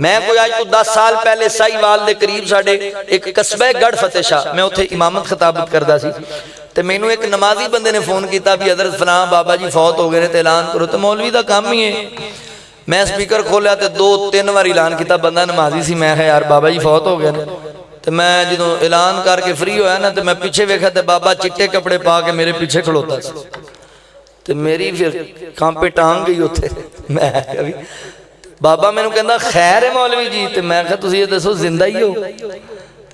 मैं कोई अज तो 10 साल पहले साहीवाल के करीब साडे एक कस्बा गढ़ फतेह शाह, मैं उत्थे इमामत खिताबत करता सी ते मैनू एक नमाजी बंदे ने फोन किया भी हज़रत फलां बाबा जी फौत हो गए ने, तो ऐलान करो। तो मौलवी का काम ही है। मैं स्पीकर खोलिया तो 2-3 बार ऐलान किया, बंदा नमाजी सी, मैं यार बाबा जी फौत हो गए ने। तो मैं जो ऐलान करके फ्री होया ना, तो मैं पीछे वेखा तो बाबा चिट्टे कपड़े पा के मेरे पीछे खलोता सी। तो मेरी फिर कांपे टांग गई उत्थे। मैं अभी बाबा मैनू कहंदा खैर है मौलवी जी, तो मैं कहा तुसीं ये दसो जिंदा ही हो?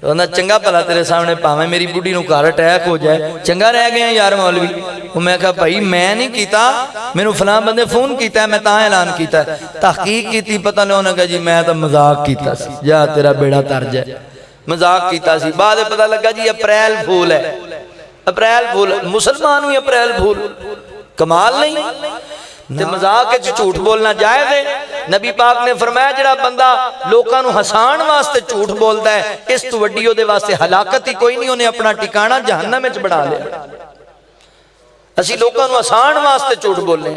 कहंदा चंगा भला तेरे सामने भावें मेरी बुढ़ी नूं घर अटैक हो जाए, चंगा रह गया यार मौलवी। मैं कहा भाई मैं नहीं कीता, मैनू फलां बंदे फोन किया, मैं तां ऐलान किया, तहकीक की, पता नहीं उन्हें कहा जी मैं तो मजाक किया सी, जा तेरा बेड़ा तरज है, मजाक किया सी। बाद में पता लगा जी अप्रैल फूल है, अप्रैल फूल, मुसलमान भी अप्रैल फूल, कमाल नहीं। ते मजाक झूठ बोलना जायज़ है। नबी पाक ने फरमाया जिहड़ा बंदा लोकां नूं हसाण वास्ते झूठ बोलता है, इस तो वड्डी उहदे वास्ते हलाकत ही कोई नहीं, उन्हें अपना ठिकाना जहन्नम विच बना लिया। असीं लोकां नूं हसाण वास्ते झूठ बोलने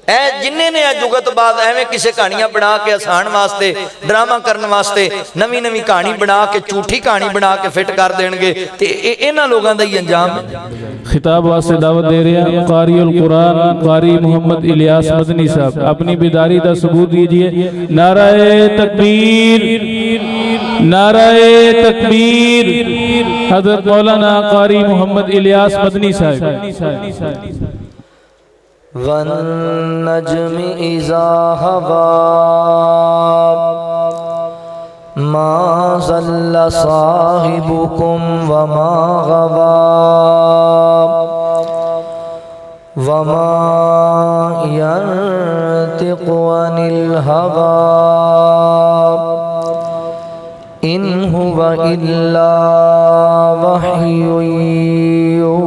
ऐ जिन्हें ने जुगत बाद एवं किसी कहानियां बना के हसाण वास्ते, ड्रामा करने वास्ते नवी नवी कहानी बना के, झूठी कहानी बना के फिट कर देंगे, तो इन्हां लोगों का ही अंजाम है। खिताब वास्ते दावत दे रहे हैं कारी उल कुरान कारी मोहम्मद इलियास मदनी साहब, अपनी बेदारी का सबूत दीजिए। नाराए तकबीर, नाराए तकबीर। हजरत मौलाना कारी मोहम्मद इलियास मदनी साहब। वन्नज्मि इज़ा हवा मा ज़ल्ला साहिबुकुम वमा गवा वमा यंतिक़ु अनिल हवा इन हुवा इल्ला वह्युन यूहा।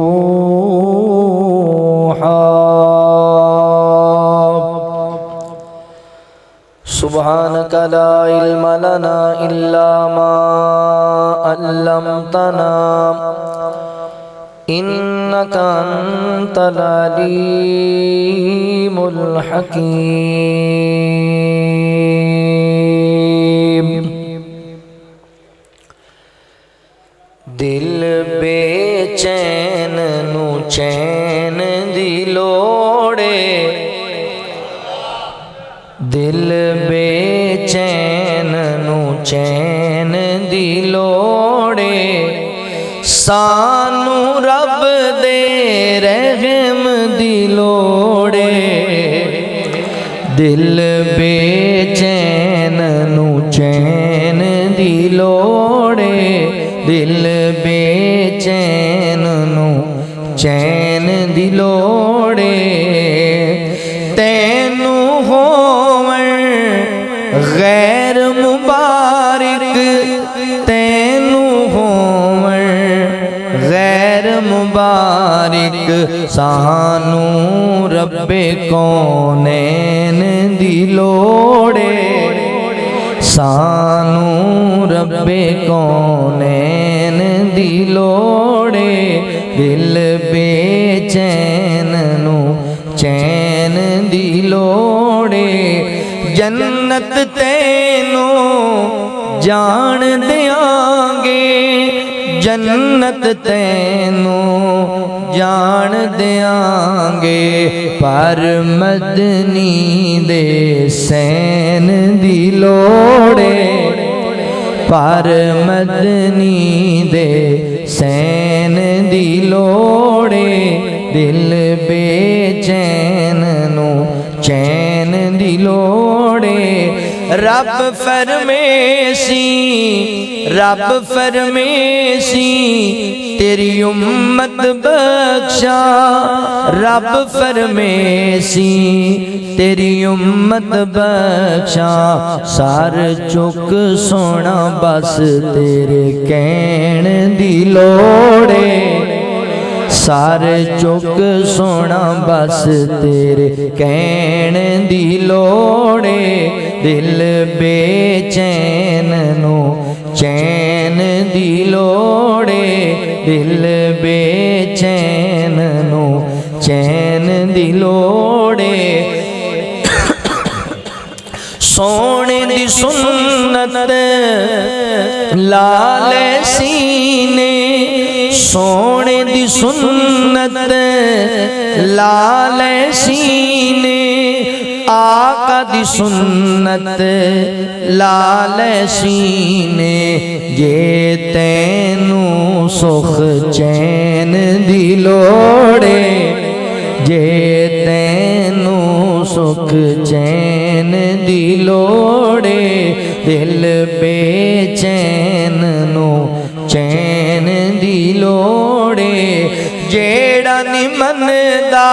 सुब्हानक ला इल्म लना इल्ला मा अल्लमतना इन्नका अंतल अलीमुल हकीम। दिल बेचैन नू चैन दी लोड़े, दिल बेचैन नू चैन दी लोड़े, सानू रब दे रहम दी लोड़े। दिल बेचैन नू चैन दी लोड़े, दिल बेचैन नू चैन दी लोड़े। तैनू गैर मुबारक, तैनू होवण गैर मुबारक, सानू रब्बे कौनैन दी लोड़े, सानू रब्बे कौनैन दी लोड़े। दिल बेचैन नू चैन दी लोड़े। जन्नत तैनू जान देंगे, जन्नत तैनू जान देंगे, पर मदनी दे सैन दी लोड़े, पर मदनी दे सैन दी लोड़े। दिल बेचैन नू चैन दी लोड़े। रब फरमेसी, रब फरमेसी तेरी उम्मत बख्शा, रब फरमेसी तेरी उम्मत बख्शा। सार चुक सोना बस तेरे कहण दी लोड़े, सारे चुक सोना बस तेरे कहण दी लोड़े। दिल बेचैन नू चैन दी लोड़े, दिल बेचैन नू चैन दी लोड़े। सोने दी सुन्नत लाले सीने, सोने दी सुन्नत लाले सीने, आका दी सुन्नत लाले सीने, जे तैनू सुख चैन दी लोड़े, जे तैनू सुख चैन दी लोड़े, दिल बेचैन नू चैन दी लोड़े, जेड़ा नी मनदा,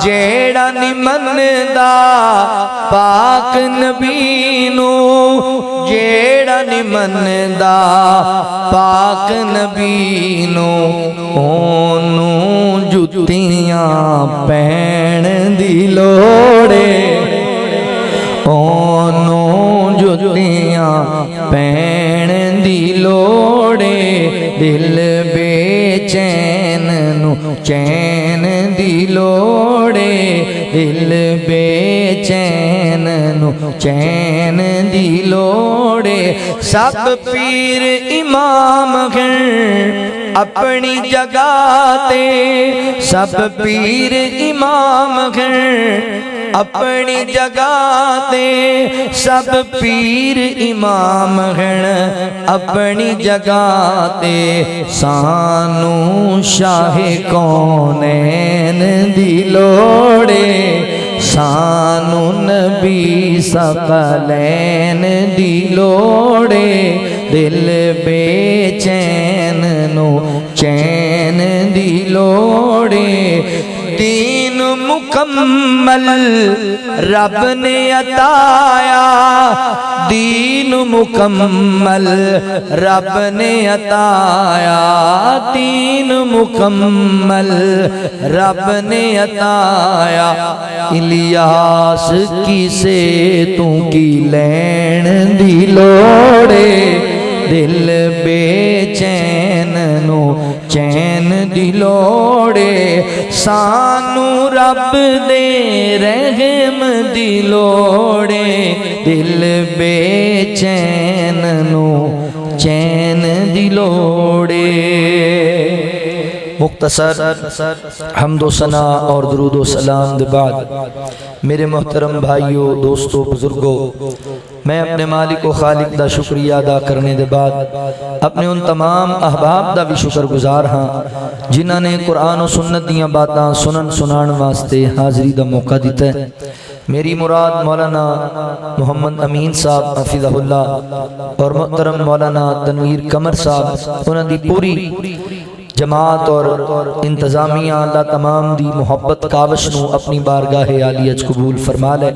जेड़ा नी मनदा पाक नबी नू, जेड़ा नी मनदा पाक नबी नू, ओनू जुतियां पैण दी लोड़े, ओनू जुतियां पैण दी लोड़े, दिल बेचैन नू चैन दी लोड़े, दिल बेचैन नू चैन दी लोड़े। सब पीर इमाम हैं अपनी जगह ते, सब पीर इमाम हैं अपनी जगह ते, सब पीर इमाम हैं अपनी जगह ते, सानू शाहे कौनैन दी लोड़े, सानू नबी सकलैन दी लोड़े, दिल बेचैन नू चैन दी लोड़े, दीन मुकम्मल रब ने अताया, दीन मुकम्मल रब ने अताया, दीन मुकम्मल रब ने अताया, इलियास किसे तू की लैन दी लोड़े, दिल बेचैन नू चैन दी लोड़े, सानू रब दे रहम दी लोड़े, दिल बेचैन नू चैन दी लोड़े। मुख्तसर हम्दो सना और दुरूदो सलाम दे बाद मेरे मोहतरम भाइयों, दोस्तों, बुजुर्गों, मैं अपने मालिक व खालिक दा शुक्रिया अदा करने दे बाद अपने उन तमाम अहबाब दा भी शुक्रगुजार हाँ जिन्हां ने कुरान और सुन्नत दियां बातां सुनन सुनाण वास्ते हाज़री दा मौका दिता है। मेरी मुराद मौलाना मोहम्मद अमीन साहब हफिज़हुल्लाह और मोहतरम मौलाना तनवीर कमर साहब, उन्हां दी पूरी जमात और इंतजामिया अल्लाह तमाम दी मुहब्बत कावश नू अपनी बारगाह आली अच कबूल फरमा ले।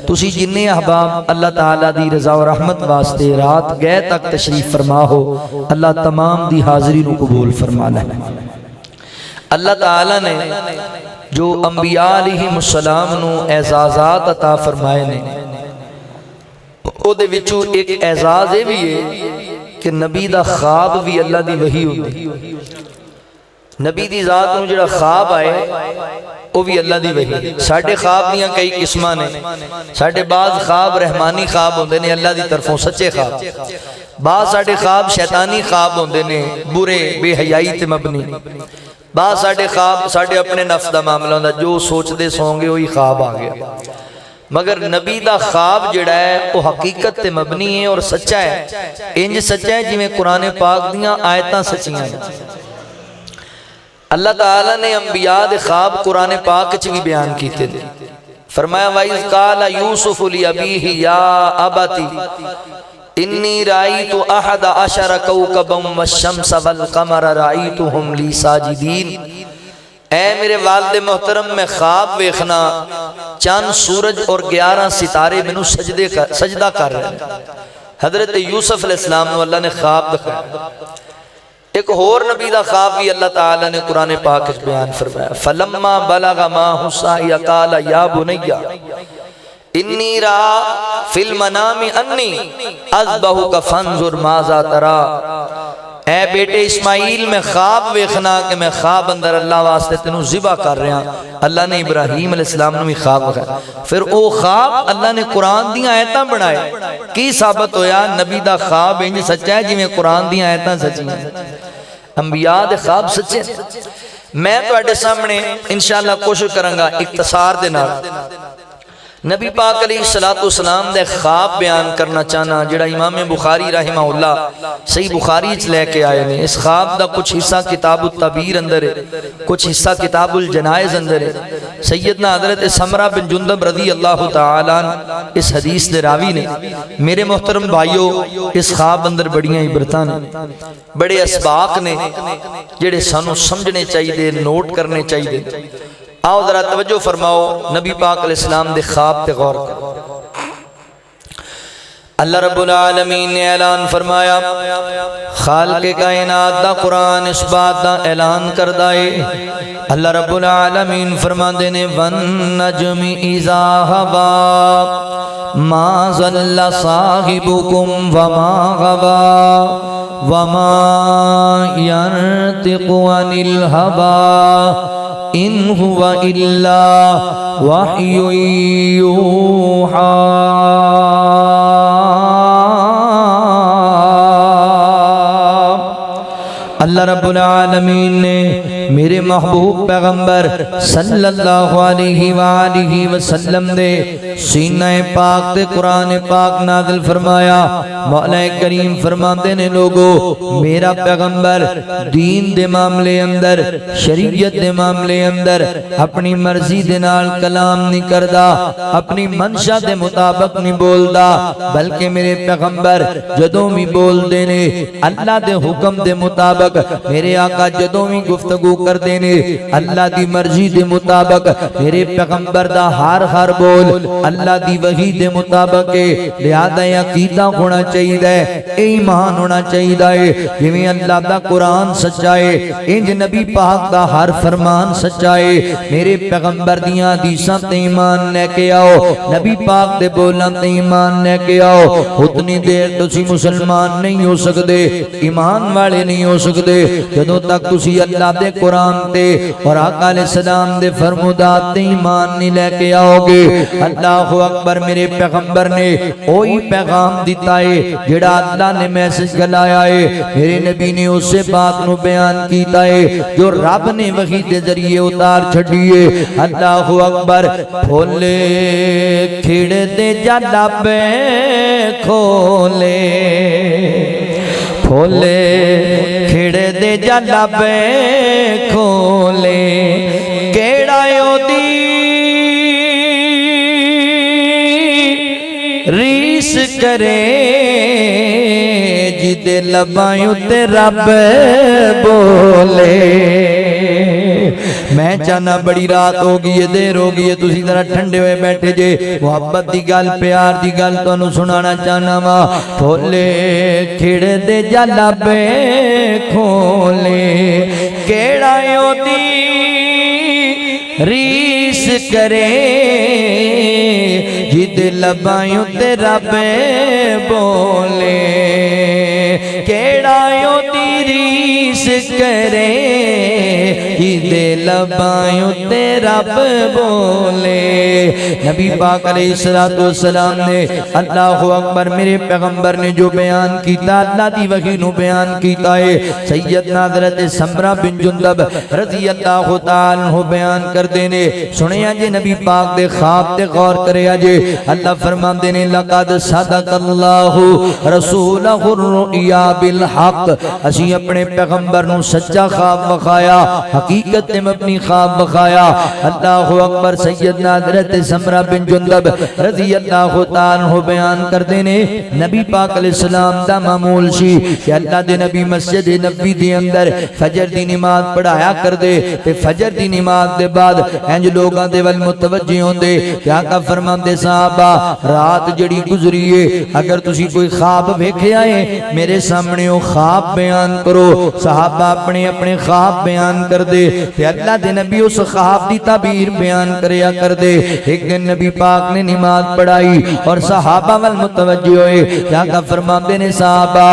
तुसी जिन्ने अहबाब अल्लाह ताला दी रज़ा और रहमत वास्ते रात गए तक तशरीफ फरमा हो, अल्लाह तमाम दी हाज़री नू कबूल फरमा ले। अल्लाह ताला ने जो अंबिया अलैहिमुस्सलाम नू एजाज़ात अता फरमाए ने, ओदे विचों एक एजाज़ ये भी है कि नबी दा ख्वाब भी अल्लाह दी वही होंदी, नबी दी जात नूं जिहड़ा ख्वाब आए वो भी अल्लाह दी वही। साडे ख्वाब दियां कई किस्मां ने, साडे बाज़ ख्वाब रहमानी ख्वाब होंदे ने अल्लाह दी तरफों सच्चे ख्वाब, बाज़ साडे ख्वाब शैतानी ख्वाब होंदे ने बुरे बेहयाई ते मबनी, बाज़ साडे ख्वाब साडे अपने नफ्स दा मामला होंदा, जो सोचदे सोंगे वही ख्वाब आ गया। मगर नबी दा ख्वाब जिहड़ा है वो हकीकत ते मबनी है और सच्चा है, इंज सच्चा है जिवें कुरान पाक दियां आयतां सच्चियां हैं। अल्लाह ताला ने अंबिया दे ख्वाब कुरान पाक च भी बयान कीते थे। फरमाया वाइज़ काला यूसुफ लि अबीही या अबती इन्नी राईतु अहद अशर कौकबम वश्शम्स वल कमर राईतुहुम ली साजिदीन। ऐ मेरे वालिद मोहतरम में ख्वाब वेखना, चंद सूरज और 11 सितारे मैनू सजदा कर रहे हैं। हजरत यूसुफ अलैहिस्सलाम नू अल्लाह ने ख्वाब दिखाया। एक होर नबी दा ख्वाब भी अल्लाह ताला ने कुरान पाक में बयान फरमाया। फलम्मा बलगा माहु साया काला या बुनैया इन्नी रा फिल मनामी अन्नी अज़बहुका फंजुर माज़ा तरा। ऐ बेटे इस्माइल मैं ख्वाब वेखना कि मैं ख्वाब अंदर अल्लाह वास्ते तेनू ज़िबा कर रहा। अल्लाह ने इब्राहीम अलैहिस्सलाम नू भी ख्वाब विखाया। फिर वो ख्वाब अल्लाह ने कुरान दी आयतां बनाए। की साबित होया नबी दा ख्वाब इंज सच्चा है जिवें कुरान दी आयतां सच्चियां। अंबिया दे ख्वाब सच्चे। मैं तुहाडे सामने इंशाअल्लाह कोशिश करांगा इख्तिसार दे नाल नबी पाक अलैहिस्सलातु वस्सलाम दे ख्वाब बयान करना चाहना जिहड़ा इमाम बुखारी रहमहुल्लाह सही बुखारी च लेके आए ने। इस ख्वाब दा कुछ हिस्सा किताबुत तबीर अंदर है, कुछ हिस्सा किताबुल जनाइज अंदर है। सैयदना हजरत समरा बिन जुंदब रज़ी अल्लाह तआला अन्हु इस हदीस दे रावी ने। मेरे मोहतरम भाइयों इस ख्वाब अंदर बड़ियां इबरतां ने, बड़े असबाक ने जिहड़े सानू समझने चाहिए, नोट करने चाहिए। आओ जरा तवज्जो फरमाओ, नबी पाक अलैहिस्सलाम दे ख्वाब पे गौर करो। अल्लाह रब्बुल आलमीन ने ऐलान फरमाया, खालिक़े कायनात दा कुरान इस बात दा ऐलान करदा है। अल्लाह रब्बुल आलमीन फरमांदे ने वन नजमी इज़ा हवा मा ज़ल्ला साहिबुकुम व मा गवा वमा यंतिकु अनिल हवा इन हुवा इल्ला वह्युन यूहा। अल्लाह रब्बुल आलमीन ने मेरे महबूब पैगंबर सल्लल्लाहु अलैहि वसल्लम दे सीना पाक ते कुरान पाक नाज़िल फरमाया। मौला करीम फरमाते ने लोगो मेरा पैगंबर दीन दे मामले अंदर, शरीयत दे मामले अंदर अपनी मर्जी दे नाल कलाम नहीं करदा, अपनी मंशा दे मुताबिक नहीं बोलदा, बल्कि मेरे पैगंबर जदों भी बोलदे ने अल्लाह दे हुक्म दे मुताबिक। मेरे आका जदों भी गुफ्तगू करते ने अल्लाह दी मर्जी दे मुताबिक। मेरे पैगंबर दा हर बोल अल्लाह दी वही दे मुताबिक है। लिहाजा अकीदा होना चाहिए, ईमान होना चाहिए। जिवें अल्लाह दा कुरान सच्चा है, इंज नबी पाक दा हर फरमान सच्चा है। मेरे पैगंबर दियां हदीसां ते ईमान लेके आओ, नबी पाक दे बोलां ते ईमान लेके आओ। उतनी देर तुसी मुसलमान नहीं हो सकते, ईमान वाले नहीं हो सकते जदों तक तुसी अल्लाह दे कुरान ते और आका अलैहिस्सलाम दे फरमुदात ते ईमान नहीं लेके आओगे। अल्लाहु अकबर। मेरे पैगंबर ने ओही पैगाम दिता है जेड़ा अल्लाह ने मैसेज गलाया है। मेरे नबी ने उसे बात नु बयान कीता है जो रब ने वही दे जरिए उतार छड़ी है। अल्लाहु अकबर। फुले खिड़दे जला पे खोले, फुले खिड़दे जला पे खोले, केड़ा ओदी रीस करे जिदे लबां उत्ते रब बोले। मैं चाहना बड़ी रात हो गई है, देर हो गई है, तुसी जरा ठंडे हुए बैठे जे। मोहब्बत दी गल, प्यार दी गल तुहानू सुनाना चाहना वा। फुले खिड़दे जला पे खोले, केड़ा ओदी रीस करे जिद लबां उत्ते रब बोले, केड़ा ओदी रीस करे जिद लबां उत्ते रब बोले। नबी पाक अलैहिस्सलातु वस्सलाम ने अल्लाहु अकबर मेरे पैगंबर ने जो बयान किया अल्लाह दी वही नु बयान किया है। सैयदना हज़रत समरा बिन जुंदब रज़ी अल्लाहु तआला अन्हु बयान करते ने सुनिया जे नबी पाक दे ख्वाब ते गौर करिया जे। अल्लाह फरमाते ने लक़द सदक़ल्लाहु रसूलहु रुया बिल हक। असी अपने पैगंबर नु सच्चा ख्वाब बखाया, हकीकत में अपनी ख्वाब बखाया। अल्लाहु अकबर। सैयदना हज़रत समरा बिन जुंदब रज़ी अल्लाहु तआला अन्हु बयान करते ने नबी पाक अलैहिस्सलाम दा मामूल सी कि अल्लाह दे नबी मस्जिद नबी दे अंदर फजर दी नमाज पढ़ाया करदे ते फजर दी नमाज दे बाद इंज लोगां दे वल मुतवज्जे होंदे। क्या का फरमांदे साहबा रात जड़ी गुजरी है अगर तुसी कोई ख्वाब वेखिया है मेरे सामने ओ ख्वाब बयान करो। साहबा अपने अपने ख्वाब बयान कर दे। ते अल्लाह दे नबी उस ख्वाब दी ताबीर बयान करया कर दे। एक दिन नबी पाक ने नमाज पढ़ाई और सहाबा वल मुतवज्जो होए। आका फरमाते ने साहबा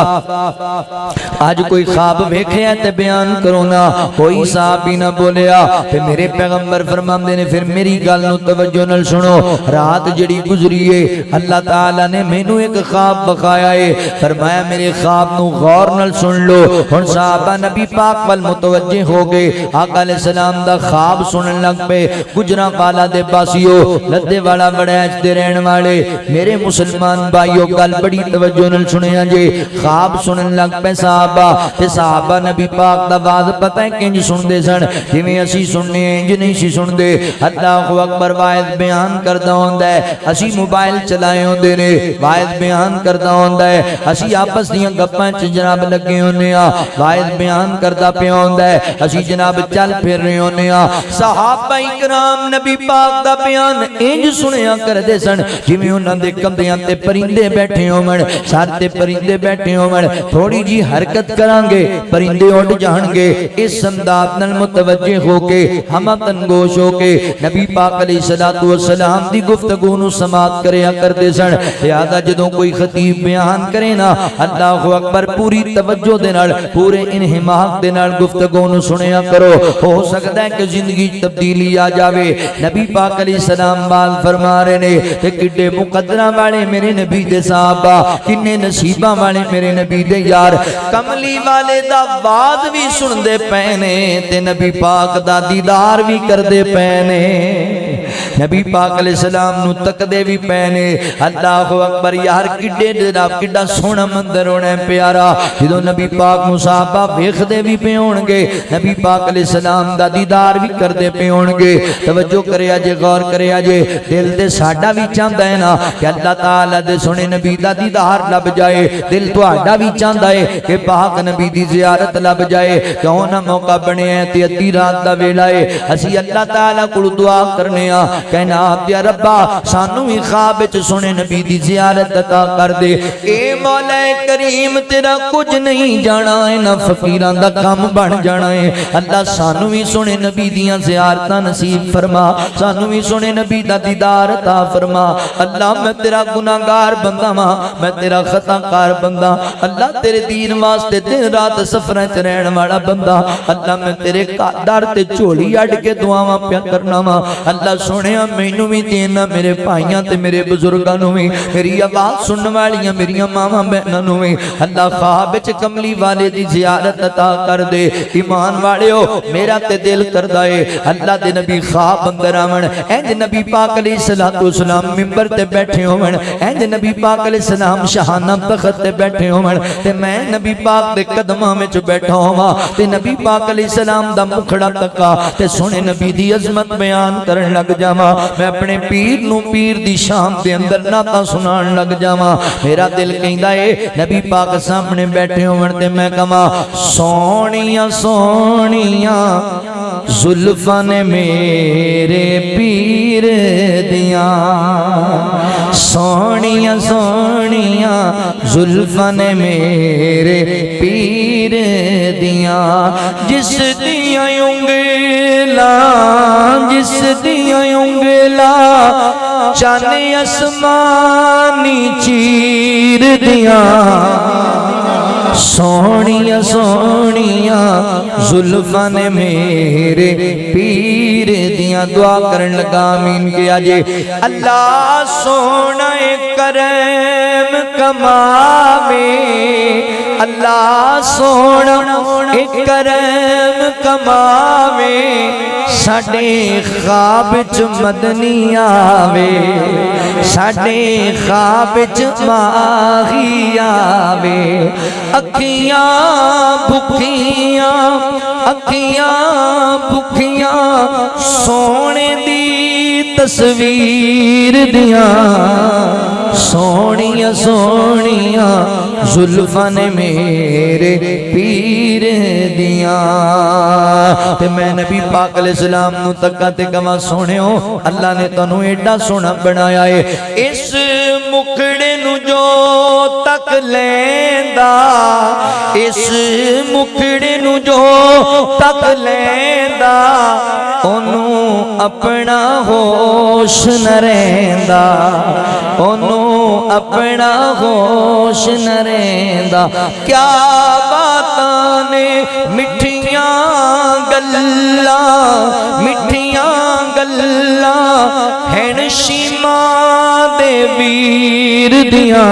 आज कोई ख्वाब वेखिया ते बयान करो ना। कोई साहबी ना बोलिया। ते मेरे पैगंबर फरमाते ने फिर मेरी गल नूं तवज्जो नाल सुनो। रात जड़ी गुजरी है अल्लाह ताला ने मैनू एक ख्वाब बखाया है। फरमाया मेरे ख्वाब नूं गौर नाल सुन लो। हुण साहबा नबी पाक वल मुतवज्जे हो गए। आका अलैहि सलाम दा ख्वाब सुनन लग पे। गुजरा वाला दे बासियो लद्दे वाला बड़ैच दे रहन वाले मेरे मुसलमान भाइयों गल बड़ी तवज्जो नाल सुनिया जे। ख्वाब सुनन लग पे साहबा ते साहबा नबी पाक दा वाज पता है किंज सुनदे सन जिवें असीं सुनने इंज नहीं सी सुनदे। अल्लाहु अकबर वायद बयान करदा हुंदा है। असीं मोबाइल चलाए होंदे ने वायद बयान करदा हुंदा है। असीं आपस दीयां गप्पां च जनाब लगे होंदे आ वायद बयान करदा पिया हुंदा है। असीं जनाब चल फिर रहे होंदे आ। सहाबा इकराम नबी पाक दा बयान इंज सुनिया करदे सन जिवें उन्हां दे कंधियां ते परिंदे बैठे होवन सर ते परिंदे बैठे होवन। थोड़ी जी हरकत करांगे परिंदे उड़ जाणगे। इस अंदाज नाल मुतवज्जे होके हम तनगोश होके नबी पाक अलैहिस्सलातु वस्सलाम दी गुफ्तगू नूं समाअत करया करदे सन। लिहाजा जदों कोई खतीब बयान करे ना अल्लाहु अकबर पूरी तवज्जो दे नाल पूरे इन्हिमाक दे नाल गुफ्तगू नूं सुनिया करो। हो सकदा है कि जिंदगी तब्दीली आ जावे। नबी पाक अलैहिस्सलाम बाल फरमा रहे ने ते किड्डे मुकद्दरा वाले मेरे नबी दे साहबा किन्ने नसीबा वाले मेरे नबी दे यार कमली वाले दा वाद भी सुनदे पे ने ते नबी पाक दा दीदार भी करदे पे ने। नबी पाक अलैहिस्सलाम नूं तकदे भी पे ने। अल्लाहु अकबर यार किड्डे जनाब किड्डा सोहना मंदिर होना प्यारा। जदों नबी पाक नूं सहाबा वेखदे भी पे होणगे नबी पाक अलैहिस्सलाम दा दीदार भी करदे पे होणगे। तवज्जो करिया जे गौर करिया जे दिल ते साडा भी चाहता है ना कि अल्लाह ताला दे सोहने नबी दा दीदार लब जाए। दिल तुहाडा भी चाहता है कि पाक नबी दी ज़ियारत लब जाए। क्यों ना मौका बने ते अद्धी रात दा वेला है असीं अल्लाह ताला कोल दुआ करने आ कहना या रब्बा सानू भी ख्वाब विच सोहने नबी दी ज़ियारत अता कर दे। ए मौला करीम तेरा कुछ नहीं जाना है ना फकीरां दा काम बन जाना है। अल्लाह सानू भी सोहने नबी दियां ज़ियारतां नसीब फरमा सानू भी सोहने नबी दा दीदार अता फरमा। अल्लाह मैं तेरा गुनाहगार बंदा वां मैं तेरा खताकार बंदा। अल्लाह तेरे दीन वास्ते दिन रात सफरां च रहण वाला बंदा। अल्लाह मैं तेरे दर ते झोली अड के दुआवां पिया करना वां। अल्लाह सोहणिया मैनू भी देना मेरे भाइयां ते मेरे बुजुर्गां नूं भी मेरी आवाज़ सुनने वालियां मेरियां मावां बहनां नूं भी अल्लाह ख्वाब विच कमली वाले दी ज़ियारत अता कर दे। ईमान वालिओ मेरा ते दिल करदा है अल्लाह दे नबी ख्वाब अंदर आवन इंज नबी पाक अलैहिस्सलातु वस्सलाम मिंबर ते बैठे होवन इंज नबी पाक अलैहिस्सलाम शहाना तख्त ते बैठे होवन ते मैं नबी पाक दे कदमां विच बैठा होवां ते नबी पाक अलैहिस्सलाम दा मुखड़ा तका ते सोहणे नबी दी अज़मत बयान करन लग जावां। मैं अपने पीर नूं पीर दी शाम दे अंदर नाता सुनान लग जावां। मेरा दिल कहंदा है नबी पाक सामने बैठे होवन ते मैं कहां सोहणियां सोहणियां जुल्फां ने मेरे पीर दियां सोहणियां सोहणियां जुल्फां ने मेरे पीर दियां जिस दियां उंगलां जिस दियां उंगलां चाने आसमानी चीर दियां सोहणियां सोहणियां जुल्फां ने मेरे पीर दियां। दुआ करन लगा आमीन किया जे अल्लाह सोहना करम कमावे अल्लाह सोहना करम कमावे साडे ख्वाब च मदनी आवे साडे ख्वाब च माही आवे। अखियां भुखियां सोने दी तस्वीर दियां सोहणियां सोहणियां जुल्फां ने मेरे पीर दियां। ते मैं नबी पाक अलैहिस्सलाम नूं तक्का ते कहां सोहणिओ अल्लाह ने तुहानू एडा सोहना बनाया है। इस मुखड़े नूं जो तक लेंदा इस मुखड़े नूं जो तक लेंदा रहिंदा ओनू अपना होश न रहिंदा, ओनू अपना होश न रहिंदा। क्या बातां ने मिठियां गल्लां, मिठियां गल्लां हैन शीमा दे वीर दियां,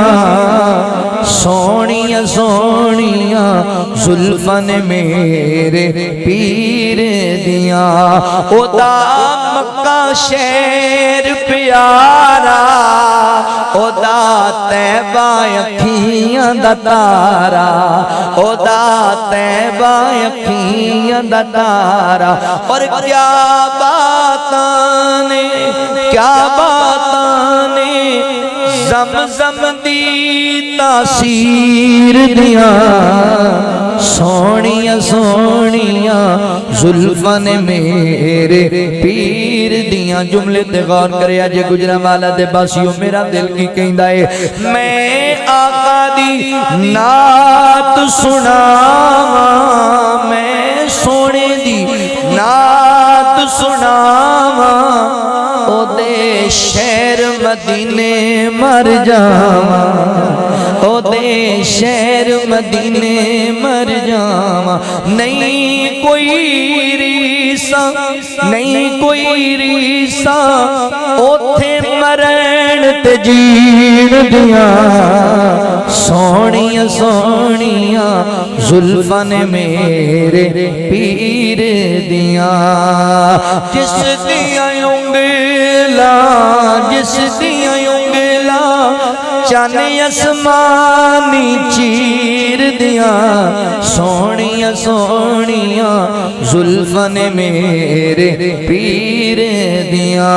सोहणियां सोहणियां जुल्फां ने मेरे पीर दियां। ओदा मक्का शहर प्यारा, ओदा तैबा अखियां दा तारा, ओदा तैबा अखियां दा तारा। और क्या बातां ने, क्या बातां ने ज़म-ज़म दी तासीर दियां, सोहणियां सोहणियां जुल्फां ने मेरे पीर दियां। जुमले ते गौर करिया जे गुजरांवाला दे बासियों, मेरा दिल की कहंदा है मैं आका दी नात सुनावा, मैं सोने दी नात सुनावा, ओदे शहर मदीने मर जावा, ओदे शहर मदीने मर जावा। नहीं कोई रीसा, नहीं कोई रीसा ओथे मरण ते जीण दियां, सोहणियां सोहणियां जुल्फां ने मेरे पीर दियां। जिस दियां उंगलां, जिस दियां उंगलां चन आसमानी चीर दियां, सोहणियां सोहणियां जुल्फां ने मेरे पीर दियां।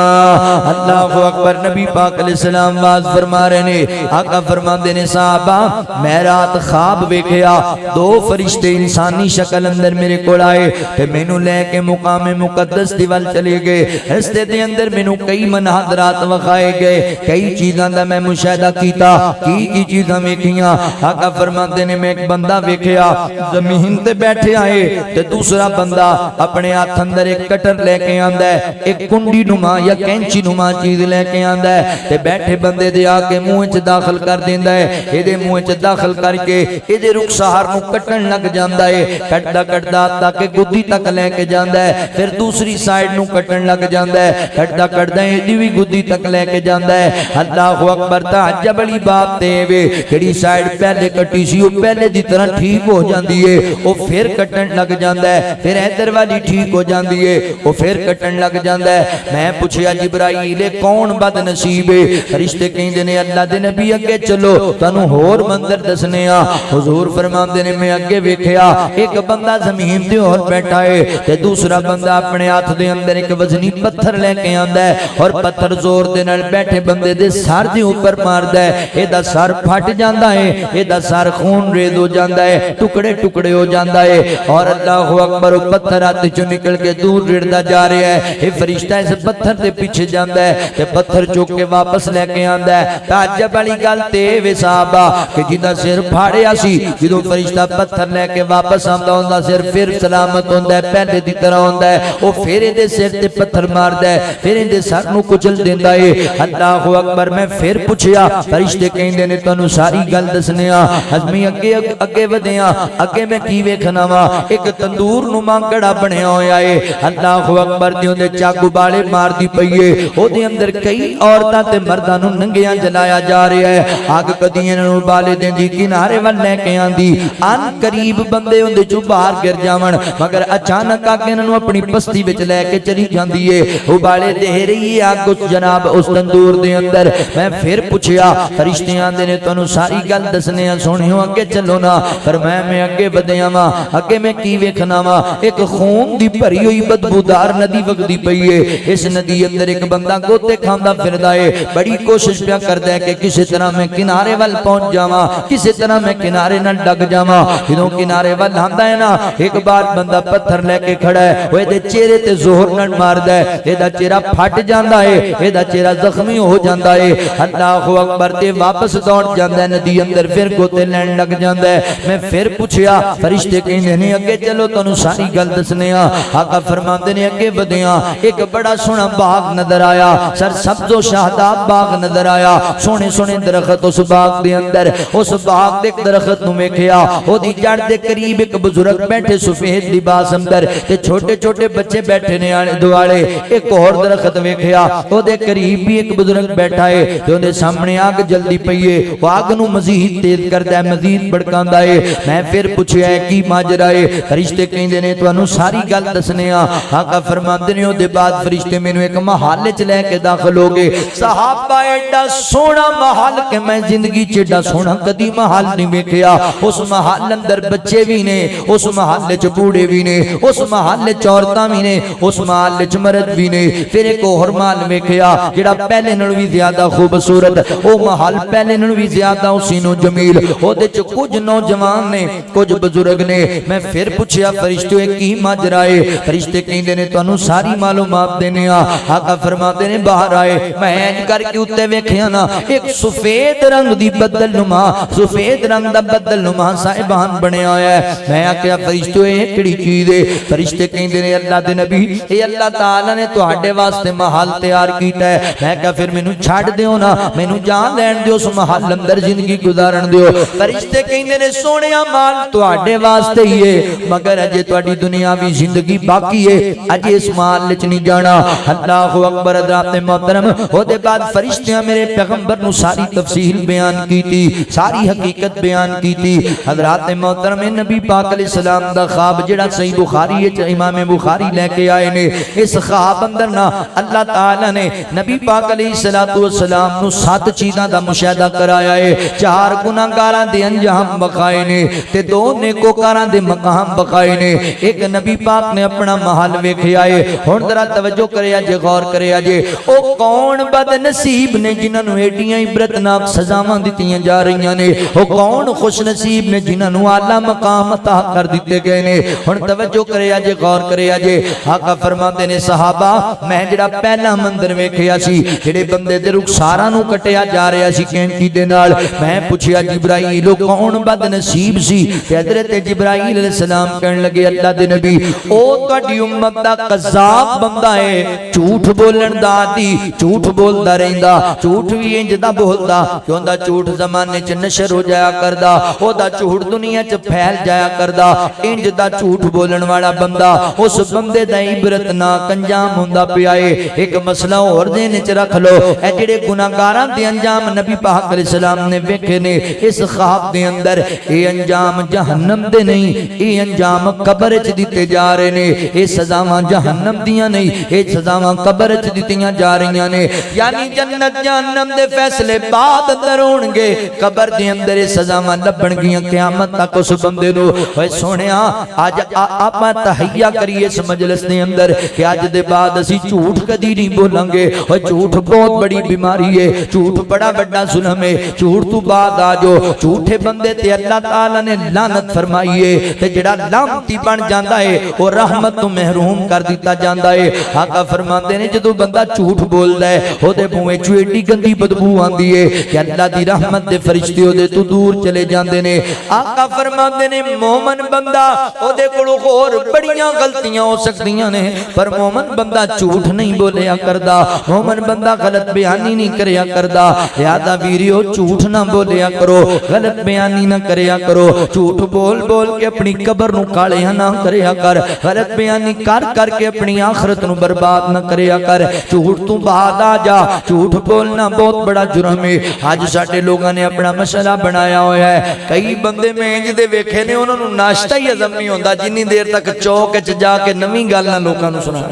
अल्लाहु अकबर। नबी पाक अलैहिस्सलाम वाज फरमा रहे ने, आका फरमांदे ने साहबा मैं रात ख्वाब वेखिया, दो फरिश्ते इंसानी शक्ल अंदर मेरे कोल आए ते मैनू लेके मुकामे मुकद्दस दी वल चले गए। रस्ते दे अंदर मैनू कई मनहादरात वखाए गए, कई चीज़ां दा मैं मुशाहिदा कीता। की चीज़ां वेखियां? आका फरमांदे ने मैं एक बंदा वेखिया जमीन ते बैठे आए ते दूसरा बंदा अपने हाथ अंदर एक कटर लेके आंदा है, एक कुंडी नुमा या कैंची नुमा चीज लेके आंदा है ते बैठे बंदे दे आके मुंह च दाखिल कर देंदा है। इहदे मुंह च दाखिल करके इहदे रुखसार नूं कटण लग जांदा है, कटदा कटदा ताके गुद्दी तक लेके जांदा है, फिर दूसरी साइड नूं कटण लग जांदा है, कटदा कटदा इहदी भी गुद्दी तक लेके जांदा है। अल्लाहु अकबर। ताज्जुब वाली बात ते वे जेड़ी साइड पहले कटी सी वो पहले दी तरह ठीक हो जांदी है, वो फिर कटण लग जांदा है, फिर इधर वाली ठीक हो जांदी है, वो फिर कटण लग जांदा है। मैं पूछया जिब्राईल कौन बदनसीब है? फरिश्ते कहंदे ने अल्लाह दे नबी अगे चलो तुहानू होर मंदिर दसने आ। हुजूर फरमांदे ने मैं अगे वेखिया एक बंदा जमीन ते होर बैठा है ते दूसरा बंदा अपने हाथ दे अंदर एक वजनी पत्थर लेके आंदा है और पत्थर जोर दे नाल बैठे बंदे दे सर दे ऊपर मारदा है। एदा सर फट जांदा है, एदा सर खून रेद हो जांदा है, टुकड़े टुकड़े हो जांदा है और अल्लाहु अकबर पत्थर हाथ चों निकल के दूर रिड़दा जा रहा है। ये फरिश्ता इस पत्थर के पीछे जांदा है ते पत्थर चुक के वापस लेके आंदा है। ताज्जुब वाली गल ते वे साहबा कि जिदा सिर फाड़िया सी जदों फरिश्ता पत्थर लेके वापस आंदा हुंदा सिर फिर सलामत हुंदा है, पहले दी तरह हुंदा है। वो फिर इहदे सिर ते पत्थर मारदा है, फिर इहदे सर नूं कुचल देंदा है। अल्लाहु अकबर। मैं फिर पूछया, फरिश्ते कहंदे ने तुहानू सारी गल दसने आ। अजमी अगे अगे वधिया, अगे मैं की वेखना वा एक तंदूर नुमा घड़ा बनया होया है। अल्लाहु अकबर। दी उहदे चाकू बाले मारदी पई है, ओहदे अंदर कई औरतां ते मर्दां नूं नंगियां जलाया जा रहा है। अग कदी इन्हां नूं बाले देंदी किनारे वल लेके आंदी, अन करीब बंदे उहदे चों बाहर गिर जावन, मगर अचानक अग इन्हां नूं अपनी बस्ती विच लेके चली जांदी है। उबाले दे रही है अग उस जनाब उस तंदूर दे अंदर। मैं फिर पूछया, फरिश्ते आंदे ने तुहानू सारी गल दसने आ, सुनियो अगे चलो ना। पर मैं अगे वधिया वा, अगे मैं की वेखना वा एक खून दी भरी हुई बदबूदार नदी वगदी पई है। इस नदी अंदर एक बंदा गोते खांदा फिरदा है, बड़ी कोशिश पिया करदा है कि किसी तरह मैं किनारे वल पहुंच जावां, किसी तरह मैं किनारे नाल लग जावां। जदों किनारे वल आंदा है ना, एक बार बंदा पत्थर लेके खड़ा है, वो इहदे चेहरे ते जोर नाल मारदा है, इहदा चेहरा फट जांदा है, इहदा चेहरा जख्मी हो जांदा है। अल्लाहु अकबर। ते के वापस दौड़ जाता है नदी अंदर, फिर गोते लैन लग जाता है। मैं फिर पूछया, फरिश्ते कहते ने अगे चलो तुहानू सारी गल दसने आ। आका फरमाते ने अगे वधिया, एक बड़ा सोहना बाग नजर आया, सर सब्जो शाहदाब बाग नजर आया, सोहने सोहने दरखत उस बाग दे अंदर। उस बाग दे दरखत नू वेखिया, ओदी जड़ दे करीब एक बुजुर्ग बैठे सफेद लिबास अंदर, ते छोटे छोटे बच्चे बैठे ने आले दुआले। एक और दरखत वेखिया, ओदे करीब भी एक बुजुर्ग बैठा है, ते ओदे सामने आग जल्दी पई है, वो आग नू मजीद तेज करदा है, मजीद भड़कांदा है। मैं फिर पूछया की माजरा है? फरिश्ते कहंदे ने तुहानू सारी गल दसने आ। आका फरमाते ने ओदे बाद फरिश्ते मैनू एक महल च लेके दाखिल हो गए। सहाबा एडा सोहना महल के मैं जिंदगी च एडा सोहना कदी महल नहीं वेखिया। उस महल अंदर बच्चे भी ने, उस महल च बूढ़े भी ने, उस महल च औरतां भी ने, उस महल च मर्द भी ने। फिर एक होर महल वेखिया जेड़ा पहले नालों भी ज्यादा खूबसूरत, ओ महल पहले नालों भी ज्यादा उसी नो जमील। ओदे च कुछ नौजवान ने, कुछ बुजुर्ग ने। मैं फिर पूछया फरिश्ते की माजरा है? फरिश्ते कहंदे ने तुहानू सारी मालूमात देने आ। आका फरमाते ने बाहर आए, मैं इंज करके उत्ते वेखिया ना एक सफेद रंग दी बदलनुमा, सफेद रंग दा बदलनुमा साहिबान बनया होया है। मैं आख्या फरिश्ते ये किहड़ी चीज है? फरिश्ते कहंदे ने अल्लाह दे नबी, ये अल्लाह ताला ने तुहाडे वास्ते महल तैयार कीता है। मैं कहा फिर मैनू छड्ड दिओ ना, मैनू जान लैण दिओ, उस महल अंदर जिंदगी गुजारन दिओ। फरिश्ते कहंदे ने सोहणिया माल तुहाडे वास्ते ही है, मगर अजे तुहाडी दुनियावी जिंदगी बाकी है, अजे इस महल च नहीं जाना। अल्लाहु अकबर। हज़रात मोहतरम, ओदे बाद फरिश्तियां मेरे पैगंबर नू सारी तफसील बयान की थी, सारी हकीकत बयान की थी। हज़रात मोहतरम नबी पाक अलैहिस्सलाम दा ख्वाब जेड़ा सही बुखारी च इमाम बुखारी लेके आए ने, इस ख्वाब अंदर ना अल्लाह ताला ने नबी पाक अलैहिस्सलातु वस्सलाम नू 7 चीज़ां दा मुशाहदा कराया है। 4 गुनाहगारां दे अंजाम बखाए ने ते 2 नेकोकारां दे मकाम बखाए ने। एक नबी पाक ने अपना महल वेखिया है। हुण जरा तवज्जो करिया जे, गौर करिया जे, ओ कौन बदनसीब ने जिन्हां नू एडियां इबरतनाक सजावां दित्तियां जा रहीआं ने? ओ कौन खुश नसीब ने जिन्हां नू आला मकाम अता कर दिते गए ने? हुण तवज्जो करिया जे, गौर करिया जे। आका फरमाते ने सहाबा, मैं जेड़ा पहला मंदिर वेखिया सी, जेड़े बंदे दे रुखसारां नू कटिया जा रहा सी कैंची दे नाल, मैं पूछया जिब्राईल ओ कौन बदनसीब सी? ते हज़रत जिब्राईल अलैहिस्सलाम कहन लगे अल्लाह दे नबी, ओ तुहाडी उम्मत दा कज़ाब बंदा है, झूठ बोलन दा आदी, झूठ बोलदा रहिंदा, झूठ भी इंज दा बोलदा कि उहदा झूठ जमाने च नशर हो जाया करदा, ओहदा झूठ दुनिया च फैल जाया करदा। इंज दा झूठ बोलन वाला बंदा, उस बंदे दा इबरतनाक अंजाम हुंदा पिया है। एक मसला होर ज़हन च रख लो, ए जेड़े गुनाहगारां दे अंजाम नबी पाक अलैहिस्सलाम ने वेखे ने इस ख्वाब दे अंदर, ये अंजाम जहन्नम दे नहीं, ये अंजाम कब्र च दिते जा रहे ने। ये सजावां जहन्नम दियां नहीं, ये सजावां कब्र च दित्तियां जा रही ने। यानी जन्नत जहन्नम दे फैसले बाद अंदर होणगे, कब्र दे अंदर ये सजावां लभणगियां क़यामत तक उस बंदे नू। ओए सोहणिया, अज आपां तहैया करिए इस मजलिस दे अंदर कि अज दे बाद असीं झूठ कदी नहीं बोलांगे। ओए झूठ बहुत बड़ी बीमारी है, झूठ बड़ा बड़ा जुल्म है। झूठ तो बाद आ जाओ, झूठे बंदे ते अल्लाह ताला ने लानत फरमाई है, ते जेड़ा लानती बन जांदा है वो रहमत तो महरूम कर दिता जांदा है। आका फरमाते ने जदों बंदा झूठ बोलदा है, ओदे मुंह चों एडी गंदी बदबू आंदी है कि अल्लाह दी रहमत दे फरिश्ते ओदे तो दूर चले जांदे ने। आका फरमाते ने मोमन बंदा, ओदे कोलों होर बड़ियां गलतियां हो सकदियां ने, पर मोमन बंदा झूठ नहीं बोलिया करदा, मोमन बंदा गलत बयानी नहीं करिया करदा। लिहाजा वीरियो झूठ ना बोलिया करो, गलत बयानी ना करिया करो। झूठ बोल बोल के अपनी कब्र नू कालिया ना करिया कर, गलत बयानी कर करके अपनी आखिरत नू बर्बाद ना करिया कर। झूठ तू बाद आ जा, झूठ बोलना बहुत बड़ा जुर्म है। अज साडे लोगों ने अपना मसला बनाया होया है, कई बंदे मैं इंज दे वेखे ने उन्हां नू नाश्ता ही हजम नहीं होंदा जिन्नी देर तक चौक च जाके नवीं गल ना लोकां नू सुना।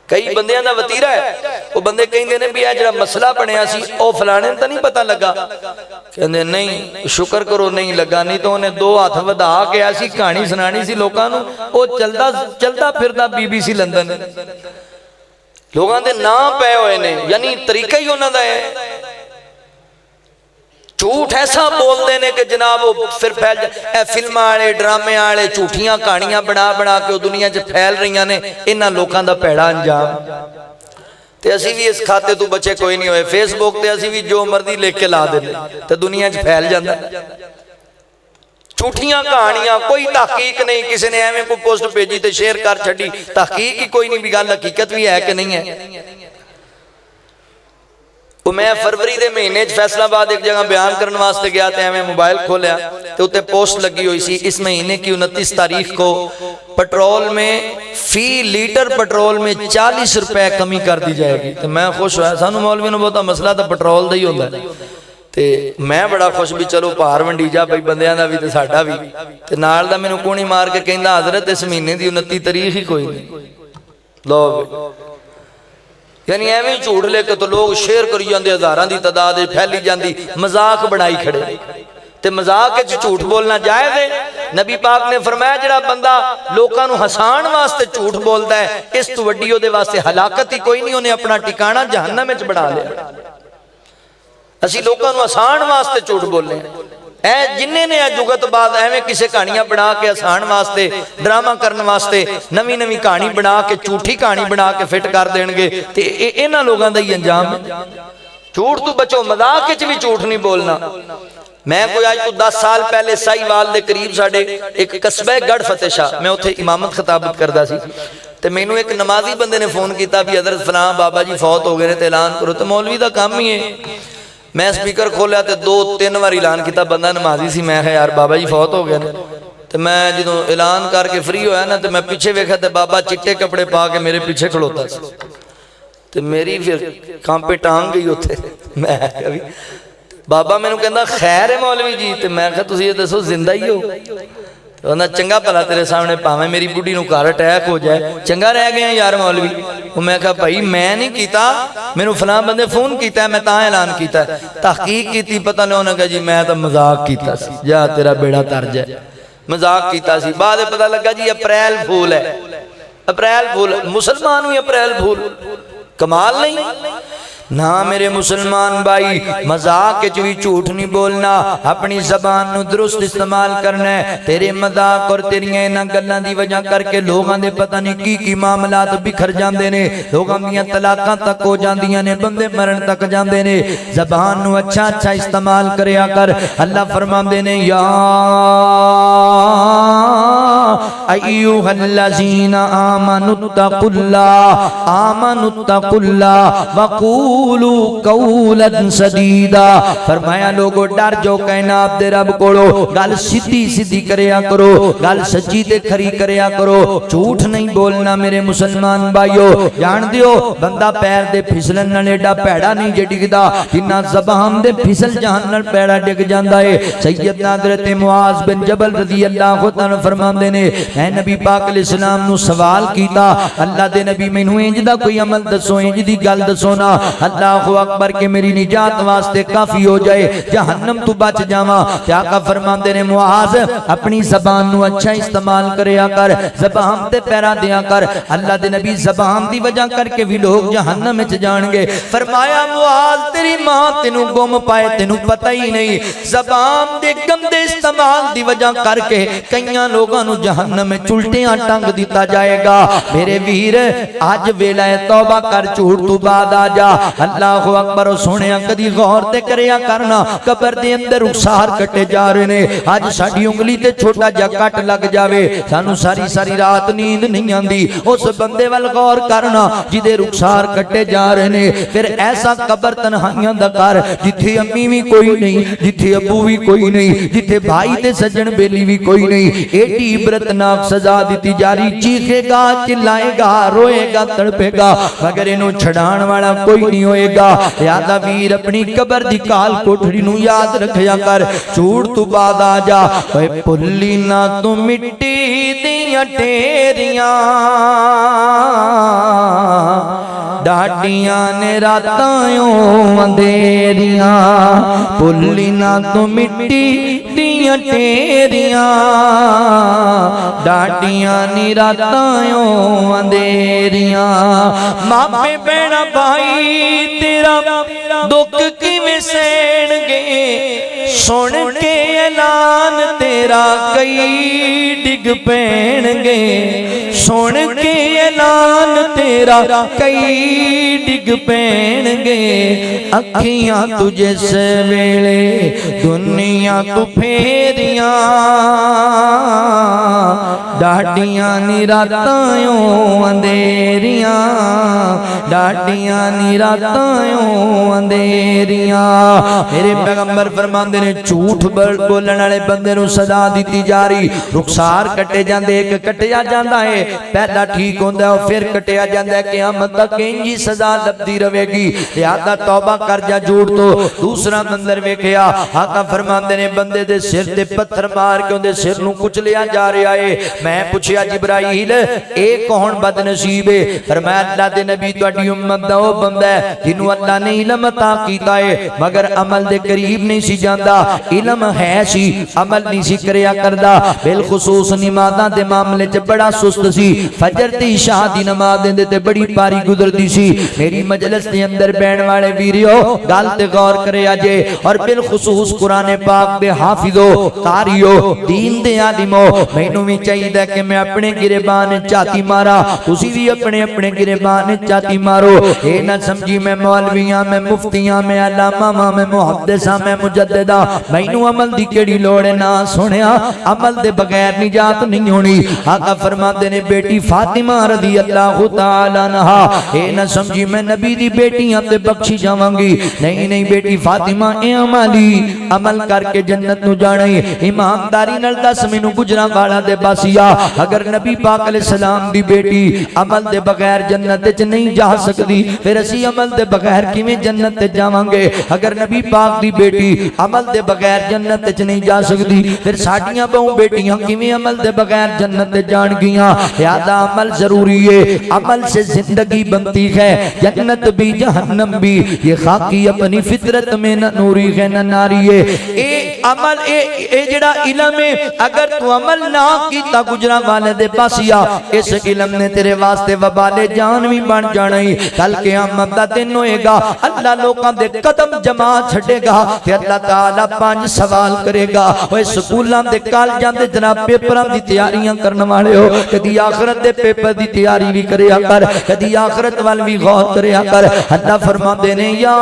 कई बंदियां दा वतीरा है, वो बंदे कहंदे ने भी आ जिहड़ा मसला बनया सी ओ फलाणे नूं तां नहीं पता लगा, कहंदे नहीं शुक्र करो नहीं लगा, नहीं तो उन्हें 2 हाथ वधा के ऐसी कहानी सुनानी सी लोकां नूं। ओ चलदा चलदा फिरदा BBC लंदन लोगों के नाम पे हुए ने, यानी तरीका ही उन्हों का है। झूठ ऐसा बोलते हैं कि जनाब वो फिर फैल जाए। फिल्म वाले ड्रामे वाले झूठियां कहानियां बना बना के दुनिया च फैल रही ने, इन्हां लोगों का भैड़ा अंजाम। ਤੇ ਅਸੀਂ ਵੀ ਇਸ ਖਾਤੇ ਤੋਂ ਬਚੇ ਕੋਈ ਨਹੀਂ ਹੋਏ। ਫੇਸਬੁੱਕ ਤੇ ਅਸੀਂ ਵੀ ਜੋ ਮਰਜ਼ੀ ਲਿਖ ਕੇ ਲਾ ਦਿੰਦੇ ਤੇ ਦੁਨੀਆ 'ਚ ਫੈਲ ਜਾਂਦਾ। झूठियां कहानियां, कोई तहकीक नहीं, किसी ने एवं कोई पोस्ट भेजी तो शेयर कर छड़ी, तहकीक ही कोई नहीं भी, गल हकीकत भी है कि नहीं है। तो मैं फरवरी के महीने फैसलाबाद एक जगह बयान करने वास्ते गया तो एवं मोबाइल खोलिया तो उत्ते पोस्ट लगी हुई सी, इस महीने की 29 तारीख को पेट्रोल में फी लीटर पेट्रोल में 40 रुपए कमी कर दी जाएगी। तो मैं खुश होया, सानू मौलवी नूं बहुता मसला तो पेट्रोल का ही होंदा है। ते मैं बड़ा खुश भी चलो भार वंडी जा बई, बंदियां दा भी ते साडा भी। ते नाल दा मैनूं कोणी मार के कहंदा हज़रत इस महीने की 29 तारीख ही कोई नहीं। लो यानी एवं झूठ लेके तो लोग शेयर करी जाते, हज़ारां दी तादाद फैली जाती, मजाक बनाई खड़े। ते मजाक च झूठ बोलना जायज़ है। नबी पाक ने फरमाया जिहड़ा बंदा लोकां नूं हसाण वास्ते झूठ बोलदा है, इस तो वड्डी उहदे वास्ते हलाकत ही कोई नहीं, उहने अपना ठिकाना जहन्नम विच बना लिया। असी लोगों को हसाण वास्ते झूठ बोले ऐ जिन्ने ने जुगत बाद एवं किसी कहानियां बना के हसाण वास्ते, ड्रामा करने वास्ते नवी नवी कहानी बना के, झूठी कहानी बना के फिट कर देंगे। तो इन्हां लोगों का ही अंजाम है। झूठ तो बचो, मजाक च भी झूठ नहीं बोलना। मैं कोई आज तो 10 साल पहले साहिवाल के करीब साडे एक कस्बा है गढ़ फतेह शाह, मैं उत्थे इमामत खिताबत करदा सी ते मैनू एक नमाजी बंदे ने फोन किया भी हज़रत फलां बाबा जी फौत हो गए तो ऐलान करो। तो मौलवी का काम ही है। मैं स्पीकर खोलिया तो 2-3 बार ऐलान किया, बंदा नमाजी सी, मैं यार बाबा जी फौत हो गए। तो मैं जो ऐलान करके फ्री होया ना तो मैं पीछे वेखा तो बाबा चिट्टे कपड़े पा के मेरे पीछे खलोता सी। तो मेरी फिर कांपे टांग गई उत्थे। मैं बाबा मैनू कहंदा खैर है मौलवी जी? तो मैं कहा तुसीं ये दसो जिंदा ही हो? तो कहंदा चंगा भला तेरे सामने भावें मेरी बुढ़ी नूं घर अटैक हो जाए, चंगा रह गया यार मौलवी। मैं कहा भाई मैं नहीं कीता, मैनू फलां बंदे फोन किया, मैं तां ऐलान किया, तहकीक की, पता नहीं उन्हें कहा जी मैं तो मजाक किया सी, जा तेरा बेड़ा तरज है, मजाक किया सी। बाद में पता लगा जी अप्रैल फूल है, अप्रैल फूल, मुसलमान भी अप्रैल फूल, कमाल नहीं ना मेरे मुसलमान भाई। मजाक च भी झूठ नहीं बोलना, अपनी जबान नूं दुरुस्त इस्तेमाल करना है। तेरे मजाक और तेरियां इन्हां गल्लां दी वजह करके लोगों दे पता नहीं की मामलात बिखर जाते ने, लोगों दीयां तलाकां तक हो जांदियां ने, बंदे मरण तक जाते ने। जबान नूं अच्छा अच्छा इस्तेमाल करया कर। अल्लाह फरमांदे ने या अय्युहल्लज़ीना आमनुत्तकुल्लाह वक़ूलू कौलन सदीदा। फरमाया लोगो डर जो कहना आपदे रब कोलो, गल सीधी सीधी करया करो, गल सच्ची ते खरी करया करो, झूठ नहीं बोलना मेरे मुसलमान भाइयों। जान दियो बंदा पैर दे फिसलन नाल एडा पैड़ा नहीं जे डिगदा जिन्ना ज़बान दे फिसल जान नाल पैड़ा डिग जांदा है। सैयदना हज़रत मुआज़ बिन जबल रज़ी अल्लाह तआला फरमांदे ने मैं नबी पाक अलैहिस्सलाम नू सवाल कीता, अल्लाह दे नबी मैनू इंज दा कोई अमल दसो, इंज दी गल दसो ना अल्लाहु अकबर के मेरी निजात वास्ते काफी हो जाए, जहन्नम तू बच जावां। ते आका फरमांदे ने मुआज़ अपनी ज़बान नू अच्छा इस्तेमाल करया कर, ज़बान ते पैरा दिया कर। अल्लाह दे नबी ज़बान दी वजह करके भी लोग जहन्नम विच जाणगे। फरमाया मुआज़ तेरी मां तेनू गुम पाए तेनू पता ही नहीं, ज़बान दे गंदे इस्तेमाल दी वजह करके कईयां लोगां नू जहन्नम में उल्टियां टंग दिता जाएगा। मेरे वीर अज वेला तौबा कर, झूठ तू बाद आ जा। अल्लाह अकबर सोने कदी गौर ते करया करना, कबर दे अंदर रुखसार कटे जा रहे ने। अज साडी उंगली ते छोटा जा कट लग जावे सानू सारी सारी रात नींद नहीं आंदी, उस बंदे वाल गौर करना जिदे रुखसार कटे जा रहे ने। फिर ऐसा कबर तन्हाइयां दा घर जिथे अम्मी भी कोई नहीं, जिथे अबू भी कोई नहीं, जिथे भाई ते सज्जन बेली भी कोई नहीं, एडी इबरतनाक सजा दी जा रही। चीखेगा चिल्लाएगा रोएगा तड़पेगा मगर इनू छड़ाण वाला कोई नहीं होएगा। यादा वीर अपनी कबर दी काल कोठड़ी नू याद रखया कर, झूठ तू बाद आ जा। भुल्ली ना तू मिट्टी दियां ढेरियां डाटियां ने रातां अंधेरियां, भुल्ली ना तू मिट्टी दियां ढेरियां डाटियां नी रातां अंधेरियां। मापे भैणा भाई तेरा दुख किवें सहणगे, सुन के ऐलान तेरा कई डिग पैणगे, सुन के ऐलान तेरा कई डिग पैणगे। अखियां तुझे सवेले दुनिया तू फेरियां, डाडियां निरातां अंधेरियां, डाडियां निरातां अंधेरियां। मेरे पैगंबर फरमांदे ने झूठ बोलण वाले बंदे नूं सजा दी जा रही। रुखसार कटे जांदे, एक कटिया जांदा है, पहला ठीक होंदा है फिर कटिया जांदा है। क़यामत तक इंजी सजा लभदी रहेगी। लिहाज़ा तौबा कर जा झूठ तो। दूसरा मंजर वेखिया, आका फरमांदे ने बंदे दे सिर ते पत्थर मार के उहदे सिर नूं कुचलिया जा रहा है। मैं पूछया जिब्राइल ए कौन बदनसीब है? फरमाया अल्लाह दे नबी तुहाडी उम्मत दा ओ बंदा है जिन्हों अल्लाह ने इल्म अता कीता है मगर अमल दे करीब नहीं सी जांदा। इल्म है सी, अमल नहीं सी करया करदा। बिलखुसूस नमाज़ां दे मामले च बड़ा सुस्त सी। फजर ते इशा दी नमाज़ देंदे ते बड़ी पारी गुजरदी सी। मेरी मजलिस दे अंदर बैठण वाले वीरियो गल ते गौर करे अजे, और बिलखुसूस कुरान पाक दे हाफिजो कारियो दीन दे आलिमो, मैनू भी चाहिए कि मैं अपने गिरेबान झाती मारा, तुसी भी अपने अपने गिरेबान झाती मारो। ये ना समझी मैं मौलवियां, मैं मुफ्तियां, मैं अल्लामा, मैं मुहद्दिसा, मैं मुजद्दिदा, मैनू अमल दी केड़ी लोड़ है। ना सुनिया, अमल दे बगैर निजात नहीं होनी। आका फरमाते ने बेटी फातिमा रज़ी अल्लाह तआला अन्हा, ये ना समझी मैं नबी दी बेटियां ते बख्शी जावांगी। नहीं नहीं बेटी फातिमा ए अमली अमल करके जन्नत नू जाना ही। ईमानदारी नाल दस मैनू गुजरांवाला दे बासिया, अगर नबी पाक अलैहिस्सलाम दी बेटी अमल दे बगैर जन्नत च नहीं जा सकती, फिर असी अमल दे बगैर किवें जन्नत च जावांगे? अगर नबी पाक दी बेटी अमल दे बगैर जन्नत च नहीं जा सकती, फिर साडियां बहु बेटियां किवें अमल दे बगैर जन्नत च जाणगियां? यादा अमल जरूरी है। अमल से जिंदगी बनती है, जन्नत भी जहन्नम भी। ये खाकी अपनी फितरत में न नूरी है न नारी है। ए अमल ए जेड़ा इल्म है, अगर तू अमल ना कीता गुजरांवाले दे पासिया, इस इल्म ने तेरे वास्ते वबाले जान भी बन जाना ही। कल क़यामत दा दिन होएगा, अल्लाह लोकां दे कदम जमा छड़ेगा ते अल्लाह ताला 5 सवाल करेगा। ओए स्कूलां दे कॉलेजां दे जनाब पेपरां दी तैयारियां करन वाले हो, कदी आखिरत दे पेपर दी तैयारी भी करया कर, कदी आखिरत वाल भी गौर करया कर। अल्लाह फरमाते ने या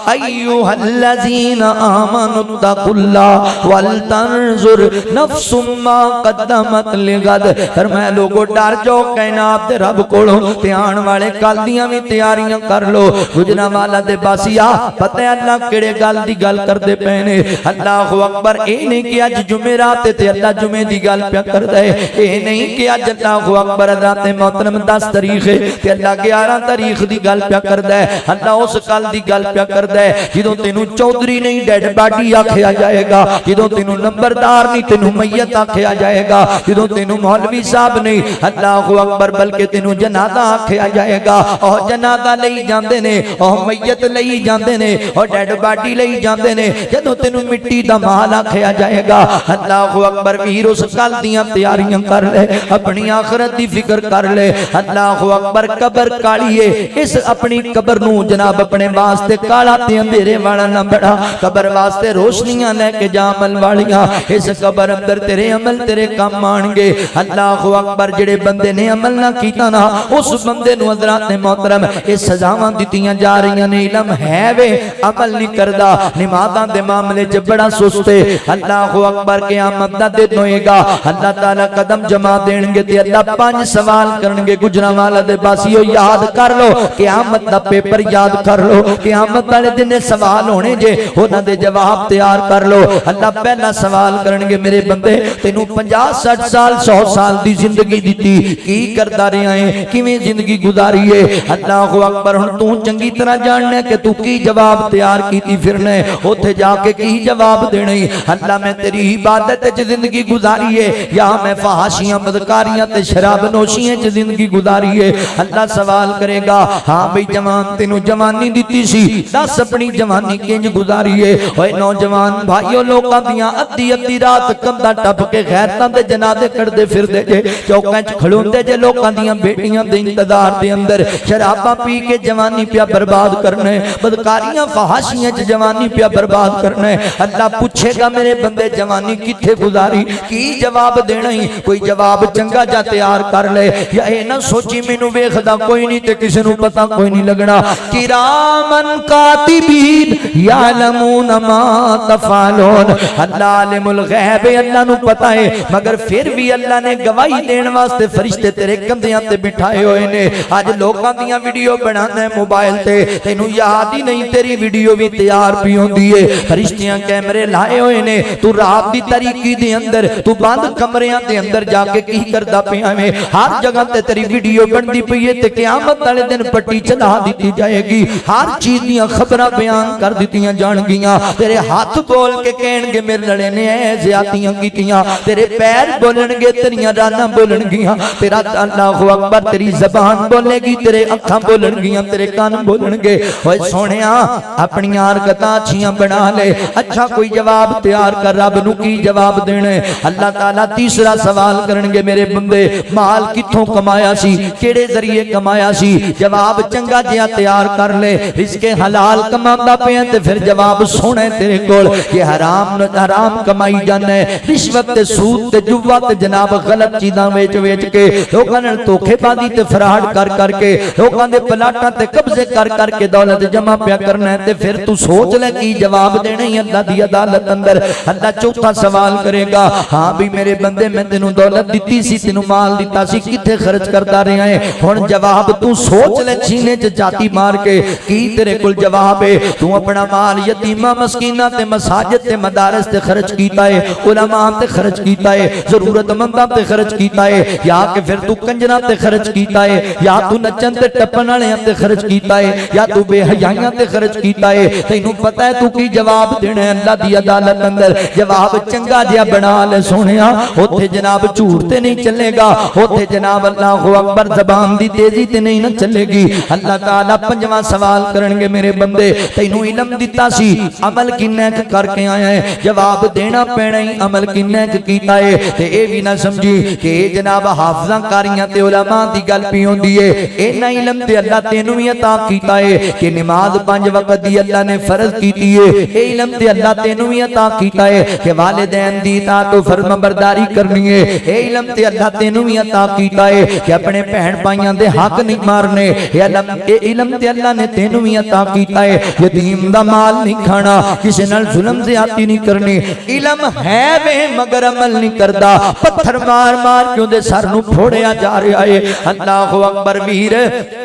अय्युहल्लज़ीना आमनु तक़ुल्लाह वल तंजुर नफ्सुम मा कद्दमत लिगद। फरमाया लोगो डर जाओ कायनात दे रब कोलों, ते आण वाले कल दियां भी तैयारियां कर लो। गुजरांवाला दे बासिया पता है अल्लाह केड़े गल दी गल करदे पे ने। अल्लाहु अकबर। ए नहीं कि अज जुमेरात ते अल्लाह जुमे दी गल पिया करदा है। ए नहीं कि अज अल्लाहु अकबर रात मोहतरम 10 तारीख है ते अल्लाह 11 तारीख दी गल पिया करदा है। अल्लाह उस कल दी गल पिया करदा है जिदों तेनू चौधरी नहीं डेड बाडी आखिया जाएगा, जिदों तेनू नंबरदार नहीं तेनू मैयत आखिया जाएगा, जिदों तेनू मौलवी साहब नहीं अल्लाहु अकबर बल्कि तेनू जनाजा आखिया जाएगा। और जनाजा लई जांदे ने, और मैयत लई जांदे ने, और डेड बाडी लई जांदे ने, जदों तेनू मिट्टी दा माल आखिया जाएगा। अल्लाहु अकबर वीर उस कल दियां तैयारियां कर ले, अपनी आखिरत दी फिक्र कर ले। अल्लाहु अकबर। कबर काली है, इस अपनी कबर नू जनाब अपने वास्ते काला ते अंधेरे वाला ना बड़ा, कबर वास्ते रोशनियां लेके जा अमल वालियां। इस कबर अंदर तेरे अमल तेरे काम आणगे। अल्लाहु अकबर। जेड़े बंदे ने अमल ना कीता ना, उस बंदे नू हज़रात मोहतरम ये सजावां दित्तियां जा रही ने। इल्म है वे अमल नहीं करदा, नमाज़ां दे मामले च बड़ा सुस्त है। अल्लाहु अकबर। क़यामत दा दिन होएगा, अल्लाह ताला कदम जमा देणगे ते अल्लाह 5 सवाल करनगे। गुजरांवाला दे बासियो याद कर लो, क़यामत दा पेपर याद कर लो। क़यामत वाले दिन सवाल होने जे, उन्हां दे जवाब तैयार कर लो। अल्लाह पहला सवाल करनगे मेरे बंदे तेनू 50-60 साल 100 साल दी जिंदगी दी की करदा रहा है, किवें जिंदगी गुजारी है? अल्लाहु अकबर। हुण तू चंगी तरह जानना कि तू की जवाब तैयार कीती फिरना है, उत्थे जाके की जवाब देना है। अल्लाह मैं तेरी इबादत च जिंदगी गुजारी है या मैं फहाशियां बदकारियां ते शराब नोशियां च जिंदगी गुजारी है? अल्लाह सवाल करेगा। हां भाई जवान तेनू जवानी दिती सी, दस अपनी जवानी किंज गुजारी है? ओए नौजवान भाइयों, लोकां दियां अद्धी अद्धी रात कंधा टप तड़प के गैरतां दे जनाजे कढ़दे फिरदे जे, चौकां च खलोंदे जे लोकां दियां बेटियां दे इंतजार दे अंदर, शराबां पी के जवानी पिया बर्बाद करना है, बदकारियां फहाशियां च जवानी पिया बर्बाद करना है। अल्लाह पूछेगा मेरे बंदे जवानी किथे गुजारी, की जवाब देना ही? कोई जवाब चंगा जा तैयार कर ले, या ये ना सोची मैनू वेखदा कोई नहीं ते किसी नू पता कोई नहीं लगना। किरामन कातिबीन यालमून मा तफालून, अल्लाह आलिमुल गैब है, अल्लाह नू पता है, मगर फिर भी अल्लाह ने गवाही देने वास्ते फरिश्ते तेरे कंधियां ते बिठाए हुए ने। आज लोकां दियां वीडियो बनाना है मोबाइल ते, तेनू याद ही नहीं तेरी वीडियो भी तैयार भी होंदी है, फरिश्तियां कैमरे लाए हुए ने, तू रात दी तरीकी दे अंदर, तू बंद कमरियां दे अंदर जाके की करदा पिया है, हर जगह ते तेरी वीडियो बनदी पई है ते क़यामत वाले दिन पट्टी चला दी जाएगी, हर चीज दी खबरां बयान कर दित्तियां जाणगियां, तेरे हाथ बोल के कहणगे मेरे लड़े ने ऐ ज़्यादतियां कीतियां, तेरे पैर बोलणगे तेरियां रानां बोलणगियां, तेरा अल्लाहु अकबर तेरी ज़बान बोलेगी, तेरे अखां बोलणगियां, तेरे कान बोलणगे। ओए सोहणिया अपनी हरकतां अच्छियां बना ले, अच्छा कोई जवाब तैयार कर, रब नू की जवाब देना है? अल्लाह ताला तीसरा सवाल करनगे मेरे बंदे माल कित्थों कमाया सी, केड़े जरिए कमाया सी? जवाब चंगा जिहा तैयार कर ले, रिज़्क़े हलाल कमांदा पिया ते फिर जवाब सोहना है तेरे कोल, ये हराम कमाई जाना है, रिश्वत ते सूद ते जुआ ते जनाब गलत चीज़ां वेच वेच के, लोकां नाल धोखेबाजी ते फराड कर करके, लोकां दे प्लाटां ते कब्जे कर करके दौलत जमा पिया करना है, ते फिर तू सोच ले की जवाब देना ही अल्लाह दी अदालत अंदर। अल्लाह चौथा सवाल करेगा, हाँ भी मेरे बंदे मैं तेनू दौलत दित्ती सी, तेनू माल दिता सी, किथे खर्च करता रहा है? हुण जवाब तू सोच ले, सीने च जाती मार के की तेरे कोल जवाब है? तू अपना माल यतीमा मस्कीना ते मसाजिद ते मदारस ते खर्च कीता है, उलमा ते खर्च कीता है, जरूरतमंदां ते खर्च कीता है, या कि फिर तू कंजरां ते खर्च कीता है, या तू नचन ते टप्पन वालियां ते खर्च कीता है, या तू बेहयाइयां ते खर्च कीता है? तैनू पता है तू की जवाब देना है अल्लाह दी अदालत अंदर? जवाब चंगा जिहा बना ले सोहणिया, ओथे जनाब झूठ ते नहीं चलेगा, ओथे जनाब अल्लाहु अकबर ज़बान दी तेजी ते नहीं ना चलेगी। अल्लाह ताला पंजवां सवाल करनगे मेरे बंदे तैनू इल्म दिता सी, अमल किन्ना करके आया है? जवाब देना पैना ही, अमल किन्ना कीता है? ते ए भी ना समझी कि जनाब हाफिज़ां कारियां ते उलमा दी गल पई होंदी है, इन्ना इल्म ते अल्लाह तेनू भी अता कीता है कि नमाज 5 वक्त दी अल्लाह ने फर्ज कीती है, ए इल्म ते अल्लाह तेनू भी अता कीता है कि वालिदैन दी इताअत तो फरमाबरदारी करनी है, ए इल्म ते अल्लाह तेनू भी अता कीता है कि अपने भैन भाइयों दे हक नहीं मारने, ए इल्म ते अल्लाह ने तेनू भी अता कीता है यतीम दा माल नहीं खाना, किसी नाल जुल्म ज़्यादती नहीं करनी। इल्म है वे मगर अमल नहीं करदा, पत्थर मार मार के उहदे सर नू फोड़िया जा रहा है। अल्लाहु अकबर वीर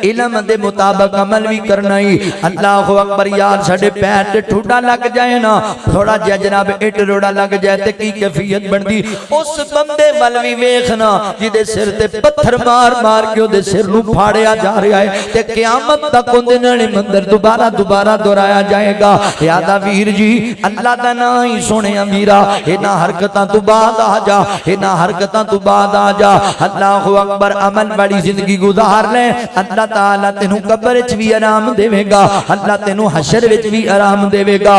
इल्म दे मुताबिक अमल भी करना ही। अल्लाहु अकबर यार साडे पैर ते ठुड्डा लग जाए ना, थोड़ा जिहा जनाब इट रोड़ा लग जाए ते की कैफियत बनदी? उस बंदे वल भी वेखना जिहदे सिर ते पत्थर मार मार के उहदे सिर नू फाड़िया जा रहा है ते क़यामत तक उहदे नाल मंदिर दोबारा दोहराया जाएगा। यादा वीर जी अल्लाह दा नाम ही सुनिया वीरा, इन्हां हरकतां तू बाद आ जा, इन्हां हरकतां तू बाद आ जा। अल्लाहु अकबर अमल वाली जिंदगी गुजार ले, अल्लाह ताला तेनू कब्र च भी आराम देवेगा, अल्लाह तेनू हशर विच भी आराम देवेगा।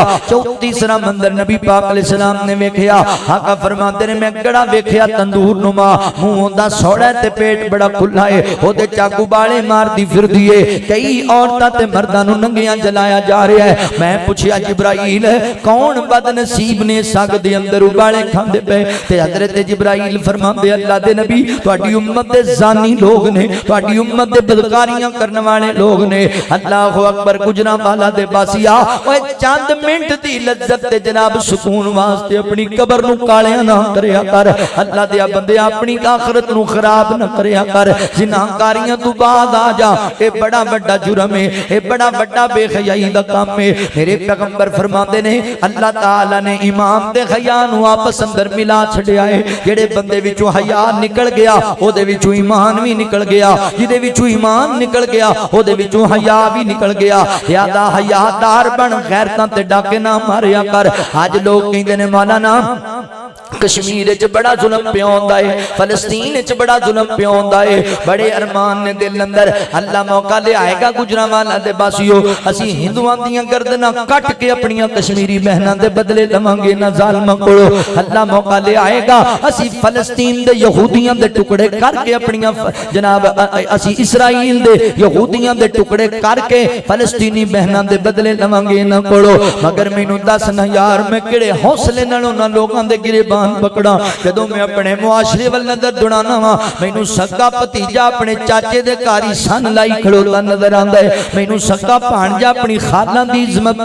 तीसरा मंदिर नबी पाक अलैहिस्सलाम ने वेखिया, आका फरमाते ने मैं गड़ा वेखिया तंदूर नुमा, मुंह उहदा सौड़ा ते पेट बड़ा खुला है, ओदे चाकू बाले मारदी फिरदी है, कई औरतां ते मर्दां नू नंगियां जलाया जा रहा है। मैं पूछया जिब्राइल कौन बदनसीब ने सग दे अंदर उबाले खांदे पे? ते हजरत जिब्राइल फरमांदे अल्लाह दे नबी तुहाडी उम्मत दे जानी लोग ने, तुहाडी उम्मत दे बदकारियां करने वाले लोग ने। अल्लाहु अकबर गुजरांवाला दे बासिया ओए चंद मिनट दी लज्जत ते जनाब सुकून वास्ते अपनी कब्र नू कालियां ना करया कर। अल्लाह दे बंदे अपनी आखिरत नू खराब ना करया कर, जिनाकारियां तू बाद आ जा, ए बड़ा वड्डा जुर्म है, ए बड़ा वड्डा बेखयाई दा काम है। मेरे पैगंबर फरमाते ने अल्लाह ताला ने ईमान ते हया नू आपस अंदर मिला छड़िया है। जेड़े बंदे विचों हया निकल गया ओदे विचों ईमान भी निकल गया, जिदे विचों ईमान निकल गया ओदे विचों हया भी निकल गया। यादा हयादार बन गैरतां ते डाके ना मारिया कर। आज लोग कहंदे ने मौलाना कश्मीर च बड़ा जुल्म पिया होंदा है, फलस्तीन च बड़ा जुल्म पिया होंदा है, बड़े अरमान ने दिल अंदर। अल्लाह मौका ले आएगा गुजरांवाला दे बासियो, असी हिंदुआं दीयां गर्दनां कट के अपनियां कश्मीरी बहनां दे बदले लवांगे ना जालमां कोलों। अल्लाह मौका ले आएगा असी फलस्तीन दे यहूदियां दे टुकड़े करके अपनियां जनाब असी इसराइल दे यहूदियां दे टुकड़े करके फलस्तीनी बहनां दे बदले लवांगे ना कोलों। मगर मैनू दस ना यार मैं किहड़े हौसले नाल उन्हां लोकां दे गिरेबान पकड़ा जदों मैं अपने मुआशरे वल नजर दुड़ाना वा। मैनू सगा भतीजा अपने चाचे दे घर ही सन लाई खड़ोता नजर आंदा है, मैनू सगा भांजा अपनी खाला दी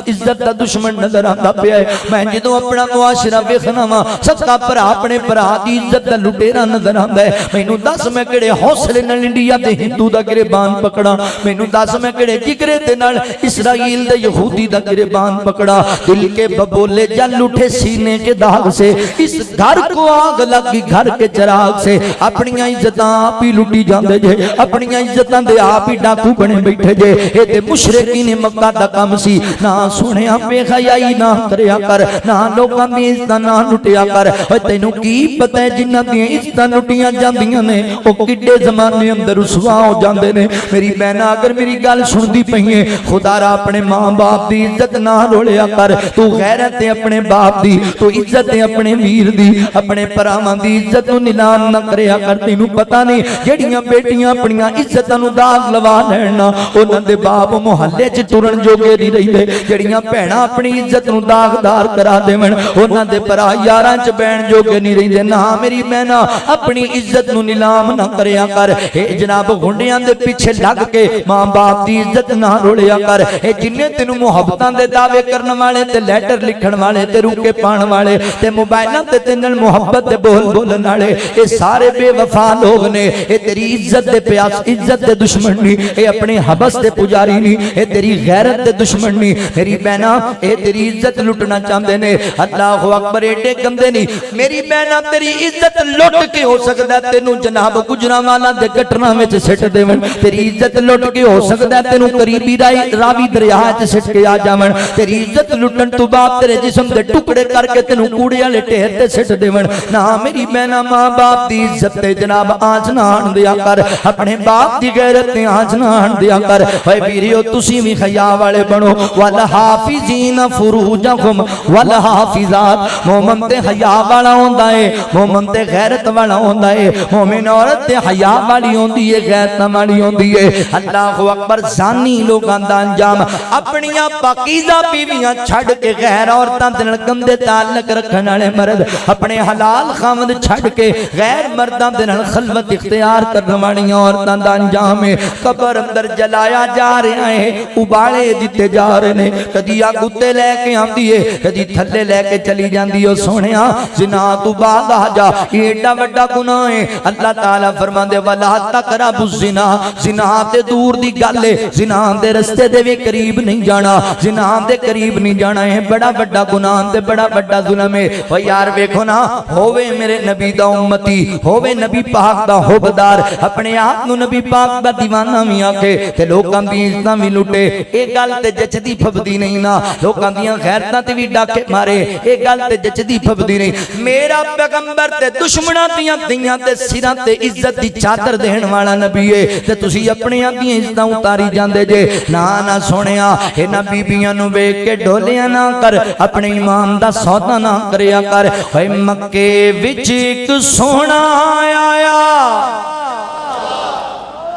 इज्जत दा दुश्मन नजर आंदा पिया है। मैं जदों अपना मुआशरा वेखना वा सगा भरा अपने भरा दी इज्जत दा लुटेरा नजर आंदा है। मैनू दस मैं किहड़े हौसले नाल इंडिया दे हिंदू दा गिरेबान पकड़ा, मैनू दस मैं किहड़े जिगरे दे नाल इसराइल दे यहूदी दा गिरेबान पकड़ा। दिल के बबोले जल उठे सीने के दाग से, इस घर को आग लगी घर के चिराग से। अपनियां इज्जतां आप ही लुटी जांदे जे, अपनियां इज्जतां दे आप ही डाकू बने बैठे जे। ए ते मुशरिकीन मक्का दा काम सी। ना सुनिया बेखयाई ना करया कर, ना लोकां दी इज्जतां ना लुटिया कर। ओए तैनू की पता है जिन्हां दी इज्जतां लुटियां जांदियां ने ओ किड्डे ज़माने अंदर रुसवा हो जांदे ने। मेरी बहना अगर मेरी गल सुनदी पई है, खुदारा अपने मां बाप दी इज्जत ना रोलिया कर। तू गैरत है अपने बाप दी, तू इज्जत है अपने वीर दी, अपने भरावां दी इज्जत नूं नीलाम ना करया कर। तैनू पता नहीं जेड़ियां बेटियां अपनियां इज्जतां नूं दाग लवा लैण ना उन्हां दे बाप मुहल्ले च तुरन जोगे नहीं रहिंदे। जेड़ियां भैणां अपनी इज्जत नूं दागदार करा देवण उन्हां दे भरा यारां च बैण जोगे नहीं रहिंदे। ना मेरी बहना अपनी इज्जत नूं नीलाम ना करया कर। ए जनाब गुंडियां दे पीछे लग के मां बाप दी इज्जत ना रोलिया कर। ए जिन्ने तैनू मुहब्बतां दे दावे करन वाले ते लैटर लिखण वाले ते रुके पाण वाले ते मोबाइलां ते तेरे नाल मुहब्बत दे बोल बोलण वाले ये सारे बेवफा लोग ने। ये तेरी इज्जत दे प्यास इज्जत दे दुश्मन नहीं, ये अपने हबस दे पुजारी नहीं, ये तेरी गैरत दे दुश्मन नहीं। मेरी बहना ये तेरी इज्जत लुटना चाहते ने। अल्लाह अकबर एडे गंदे नहीं। मेरी बहना तेरी इज्जत लुट के हो सकता है तेनू जनाब गुजरांवाला दे गटरां विच सिट देवन। तेरी इज्जत लुट के हो सकता है तेनू करीबी रावी दरिया च सिट के आ जावन। तेरी इज्जत लुटन तो बाद तेरे जिस्म दे टुकड़े करके तेनू कूड़े वाले ढेर ते सिट देवन। ना मेरी बहना मां बाप दी इज्जत ते जनाब आंच ना आण दिया कर, अपने बाप दी गैरत ते आंच ना आण दिया कर। ओए वीरियो तुसी भी हया वाले बनो। वल हाफिजीन फुरूजहुम वल हाफिजात। मोमिन ते हया वाला होंदा है, मोमिन ते गैरत वाला होंदा है। मोमिन औरत ते हया वाली होंदी है, गैरत वाली होंदी है। अल्लाहु अकबर। जानी लोगां दा अंजाम अपनियां पाकीज़ा बीवियां छड़ के गैर औरतां दे नाल गंदे ताल्लुक रखण वाले मर्द अपने हलाल खामद छड़ के गैर मर्दां दे नाल खलवत इख्तियार करन वालियां औरतां दा अंजाम है कबर अंदर जलाया जा रहा है, उबाले दिते जा रहे ने। कदी अग उत्ते लैके आंदी है, कदी थल्ले लैके चली जांदी है। सोहणिया जिना तू बाग आ जा, ये एडा वड्डा गुनाह है। अल्लाह ताला फरमांदे वला तकरबु ज़िना। ज़िना ते दूर दी गल है, ज़िना दे रस्ते दे भी करीब नहीं जाना, ज़िना दे करीब नहीं जाना है। बड़ा वड्डा गुनाह ते बड़ा वड्डा जुल्म है। ओ यार वेखो ना, होवे मेरे नबी दा उम्मती, होवे नबी पाक दा हुबदार, अपने आप नू नबी पाक दा दीवाना भी आखे ते लोकां दी इज्जतां भी लुटे। ये गल ते जचदी फबदी नहीं ना, लोकां दियां गैरतां ते भी डाके मारे। ये गल ते जचदी फबदी नहीं। मेरा पैगंबर ते दुश्मनां दियां दियां ते सिरां ते इज्जत दी चादर देण वाला नबी है ते तुसी अपने आप दी इज्जतां उतारी जांदे जे। ना ना सोहणिया इन्हां बीबियां नू वेख के ढोलियां ना कर, अपने ईमान दा सौदा ना करया कर। होए मक्के विच एक सोहना आया,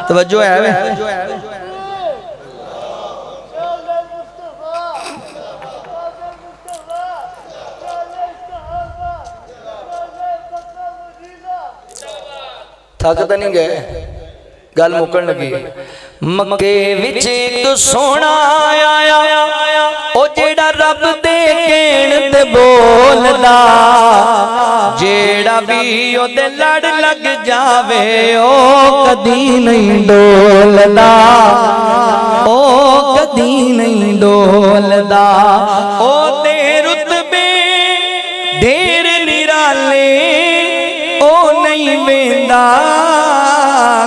तवज्जो है वे। थक तो नहीं गए, गल मुकन लगी। मक्के विच एक सोहना आया, ओ जेड़ा रब दे कहण ते बोलदा, जेड़ा भी ओदे लड़ लग जावे ओ कदी नहीं डोलदा, ओ कदी नहीं डोलदा। ओ दे रुतबे ढेर निराले ओ नहीं वेंदा,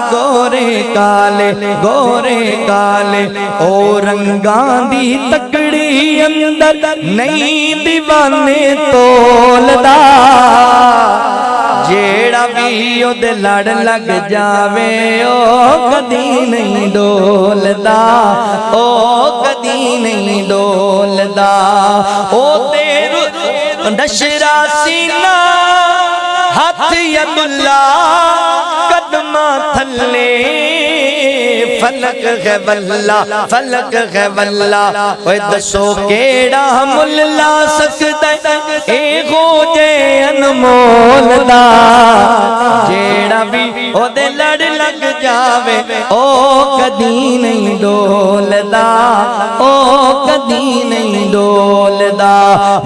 गोरे काले गोरे काले ओ रंगां दी तकड़ी अंदर नहीं दीवाने तोलदा। ओदे लड़ लग जावे ओ कदी नहीं डोलदा, ओ कदी नहीं डोलदा। ओ तेरू नशरा सीना हाथ यदुल्ला कदमा थले फलक है वल्ला, फलक है वल्ला। ओए दसो केड़ा मुल ला सकदा ए हो जे अनमोल दा, जेड़ा भी ओदे लड़ लग जावे ओ कदी नहीं डोलदा, ओ कदी नहीं डोलदा।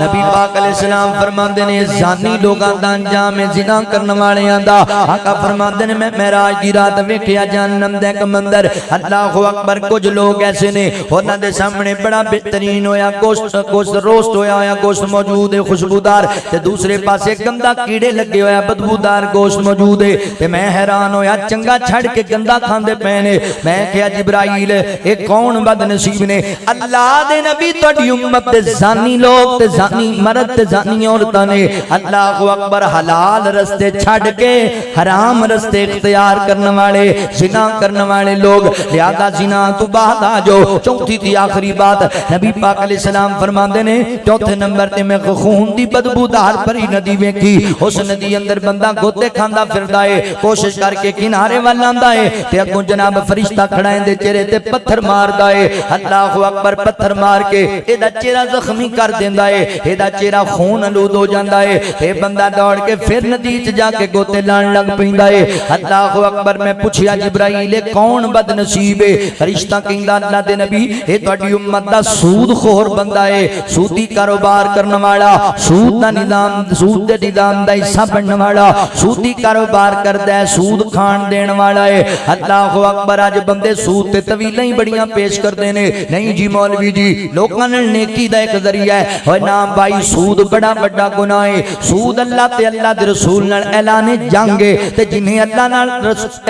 नबी पाक अलैहिस्सलाम फरमांदे ने जानी लोगां दा अंजाम जिना करन वालियां दा। आका फरमांदे ने मैं मेराज दी रात वेखिया जहन्नम दा एक मंदिर, अल्लाहु अकबर। कुछ लोग ऐसे ने उन्हां दे सामने बड़ा बेहतरीन होया गोश्त रोस्ट होया होया गोश्त मौजूद है खुशबूदार, ते दूसरे पासे गंदा कीड़े लगे होया बदबूदार गोश्त मौजूद है। ते मैं हैरान होया चंगा छड़ के गंदा खांदे पे ने। मैं कहा जिब्राइल ये कौन बदनसीब ने? अल्लाह दे नबी तुहाडी उम्मत दे जानी लोग ते जानी मर्द ते जानी औरतां ने। अल्लाहु अकबर। हलाल रस्ते छड़ के हराम रस्ते इख्तियार करने वाले जिना करने वाले लोग, लिहाजा जिना तो बाद आ जाओ। चौथी थी आखिरी बात नबी पाक अलैहिस्सलाम फरमाते ने, चौथे नंबर ते मैं खून दी बदबूदार भरी नदी वेखी। उस नदी अंदर बंदा गोते खांदा फिरदा है, कोशिश करके किनारे वाल आंदा है ते अगों जनाब फरिश्ता खड़ा है चेहरे ते पत्थर मारदा है। अल्लाहु अकबर। पत्थर मार के एदा चेहरा जख्मी कर देंदा है, एदा चेहरा खून आलूद हो जांदा है। ए बंदा दौड़ के फिर नदी च जाके गोते लाण लग पैंदा है। अल्लाहु अकबर। मैं पूछया जिब्राइल कौन बदनसीब है? फरिश्ता कहंदा अल्लाह दे नबी ए तुहाडी उम्मत दा सूदखोर बंदा है, सूदी कारोबार करने वाला, सूद दा निजाम सूद दे निजाम दा हिस्सा बनने वाला, सूदी कारोबार करदा है, सूद खान देण वाला है। अल्लाहु अकबर। अज बंदे सूद ते तवीलां ही बड़ियां पेश करदे ने। नहीं जी मौलवी जी, लोकां नाल नेकी दा एक जरिया है। ओए ना भाई, सूद बड़ा बड़ा गुनाह है। सूद अल्लाह ते अल्लाह दे रसूल नाल ऐलाने जंग है, ते जिन्हें अल्लाह नाल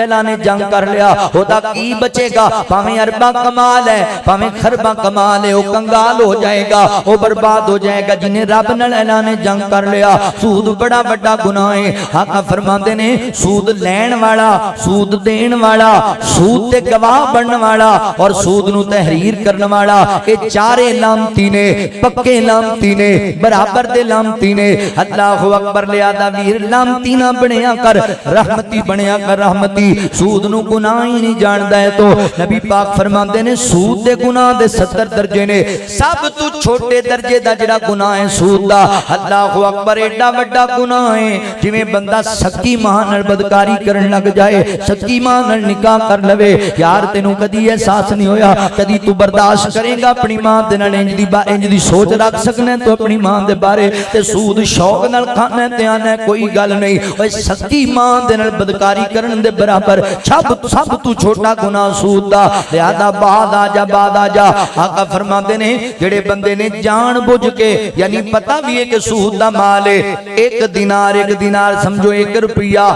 ऐलाने जंग कर लिया ओदा की बचेगा? भावें अरबा कमाल है, भावें खरबा कमाल है, वो कंगाल हो जाएगा, वो बर्बाद हो जाएगा। जिन्हें रब नाल ऐलाने जंग कर लिया, सूद बड़ा बड़ा गुनाह है। आका फरमाते ने सूद लैण वाला, सूद देण वाला, सूद ते गवाह बनने वाला और सूद नू तहरीर करने वाला, ये चारे लामती ने, पक्के लामती ने, बराबर दे लामती ने। अल्लाहु अकबर। लियादा वीर लामती ना बनिया कर, रहमती बनिया कर, रहमती। सूद नू गुनाह ही नहीं जानदा है तो नबी पाक फरमाते ने सूद दे गुनाह दे 70 दर्जे ने। सब तू छोटे दर्जे दा जिहड़ा गुनाह है सूद दा, अल्लाहु अकबर, एडा वड्डा गुनाह है जिवें बंदा सक्की मां नाल बदकारी करन लग जाए, सक्की मां नाल निकाह कर लवे। यार तेनू कदी एहसास नहीं होया? कदी तू बर्दाश्त करेगा अपनी मां दे नाल इंज दी सोच रख सकना तो अपनी मां दे बारे? ते सूद शौक नाल खाना ते आना कोई गल नहीं। ओए सक्की मां दे नाल बदकारी करन दे बराबर सब तू छोटा गुनाह सूद दा। लिहाजा बाद आ जा, बाद आ जा। आका फरमाते ने जेड़े बंदे ने जान बुझ के, यानी पता भी है कि सूद दा माल है, एक दिनार समझो 1 रुपया,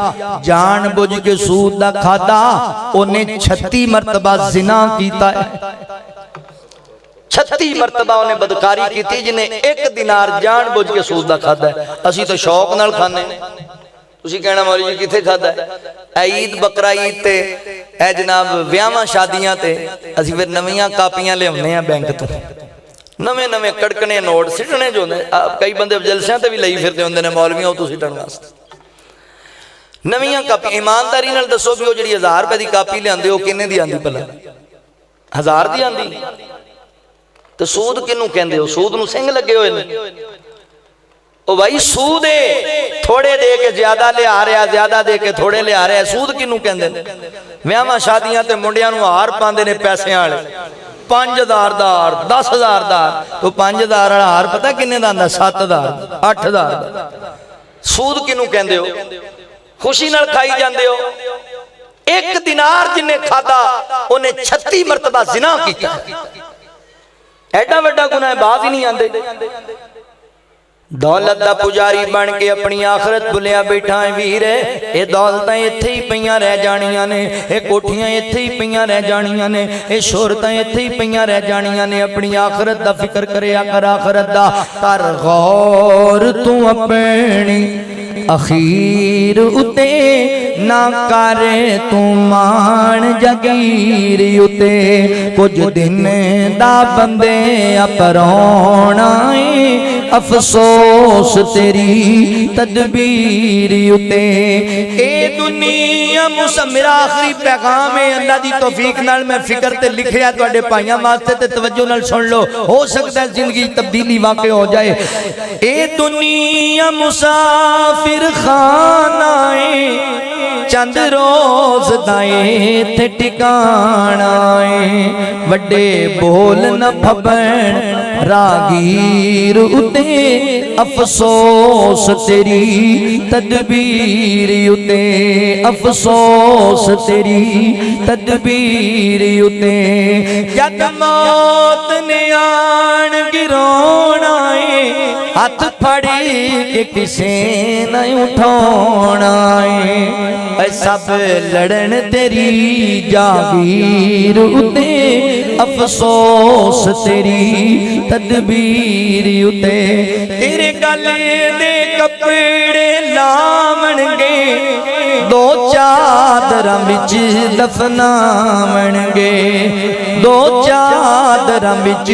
जान बुझ के सूद दा खाता, ओने 36 मरतबा जिना कीता है। 36 मरतबा उन्हें बदकारी की, जिन्हें 1 दिनार जान बुझ के सूद दा खाता है। असी तो शौक नाल खाने। तुसी कहना मौलवी जी किथे खाता है? ईद बकरा ईद ते ए जनाब विआहां शादियां ते असी फिर नवीं कापियां लियाउने आ बैंक तो, नवे नवे कड़कने नोट सिटने जो ने। कई बंदे जलसियां ते भी लई फिरदे हुंदे ने मौलवियां तो सिटण वास्ते नवीं कापी। ईमानदारी नाल दसो भी वो जिहड़ी 1000 रुपए दी कापी लिआंदे हो किन्ने दी आंदी? भला 1000 दी आंदी? ते सूद किनू कहंदे हो? सूद नू सिंह लगे होए ने। ओ भाई सूद है, थोड़े दे के ज्यादा ले आ रहा, ज्यादा दे के थोड़े ले आ रहा। सूद किनू कहंदे ने? विआहां शादियां ते मुंडियां नू हार पांदे ने पैसियां वाले, 5000 दा हार, 10000 दा हार। तो 5000 वाला हार पता किन्ने दा आंदा? 7000 8000 दा। सूद किनू कहंदे हो? खुशी नाल खाई जांदे हो। 1 दिनार जिन्ने खादा उन्हें 36 मरतबा जिना कीता। एडा वड्डा गुनाह बाज ही नहीं आंदे। दौलत दा पुजारी बन के अपनी आखरत भुलिया बैठा है वीर। ये दौलतां इत्थे ही पईयां रह जानियां ने, ये कोठियां इत्थे ही पईयां रह जानियां ने, ये शोहरतां इत्थे ही पईयां रह जानियां ने। अपनी आखरत दा फिक्र करिया कर, आखरत दा कर गौर तू अपनी अखीर उते ना कर तू मान जगीर उते कुछ दिन दा बंदे अपराउणा अफसोस तेरी तदबीर उते ए दुनिया मेरा आखिरी पैगाम है अल्लाह दी तौफीक नाल मैं फिक्र ते लिखिया तुहाडे भाइयां वास्ते ते तवज्जो नाल सुन लो हो सकता है जिंदगी तब्दीली वाकई हो जाए ए दुनिया मुसाफिर खाना है चंद रोज दाए थे ठिकाना है वड्डे बोल न फबन रागीर उते अफसोस तेरी तदबीर उते अफसोस तेरी तदबीर उते जद मौत ने आन गिरोना है हाथ फड़ी के किसे न उठाना है सब लड़न तेरी जागीर उते अफसोस तेरी तदबीर उते तेरे गले दे कपड़े लावणगे दो चादरां विच दफनावणगे दो चादरां विच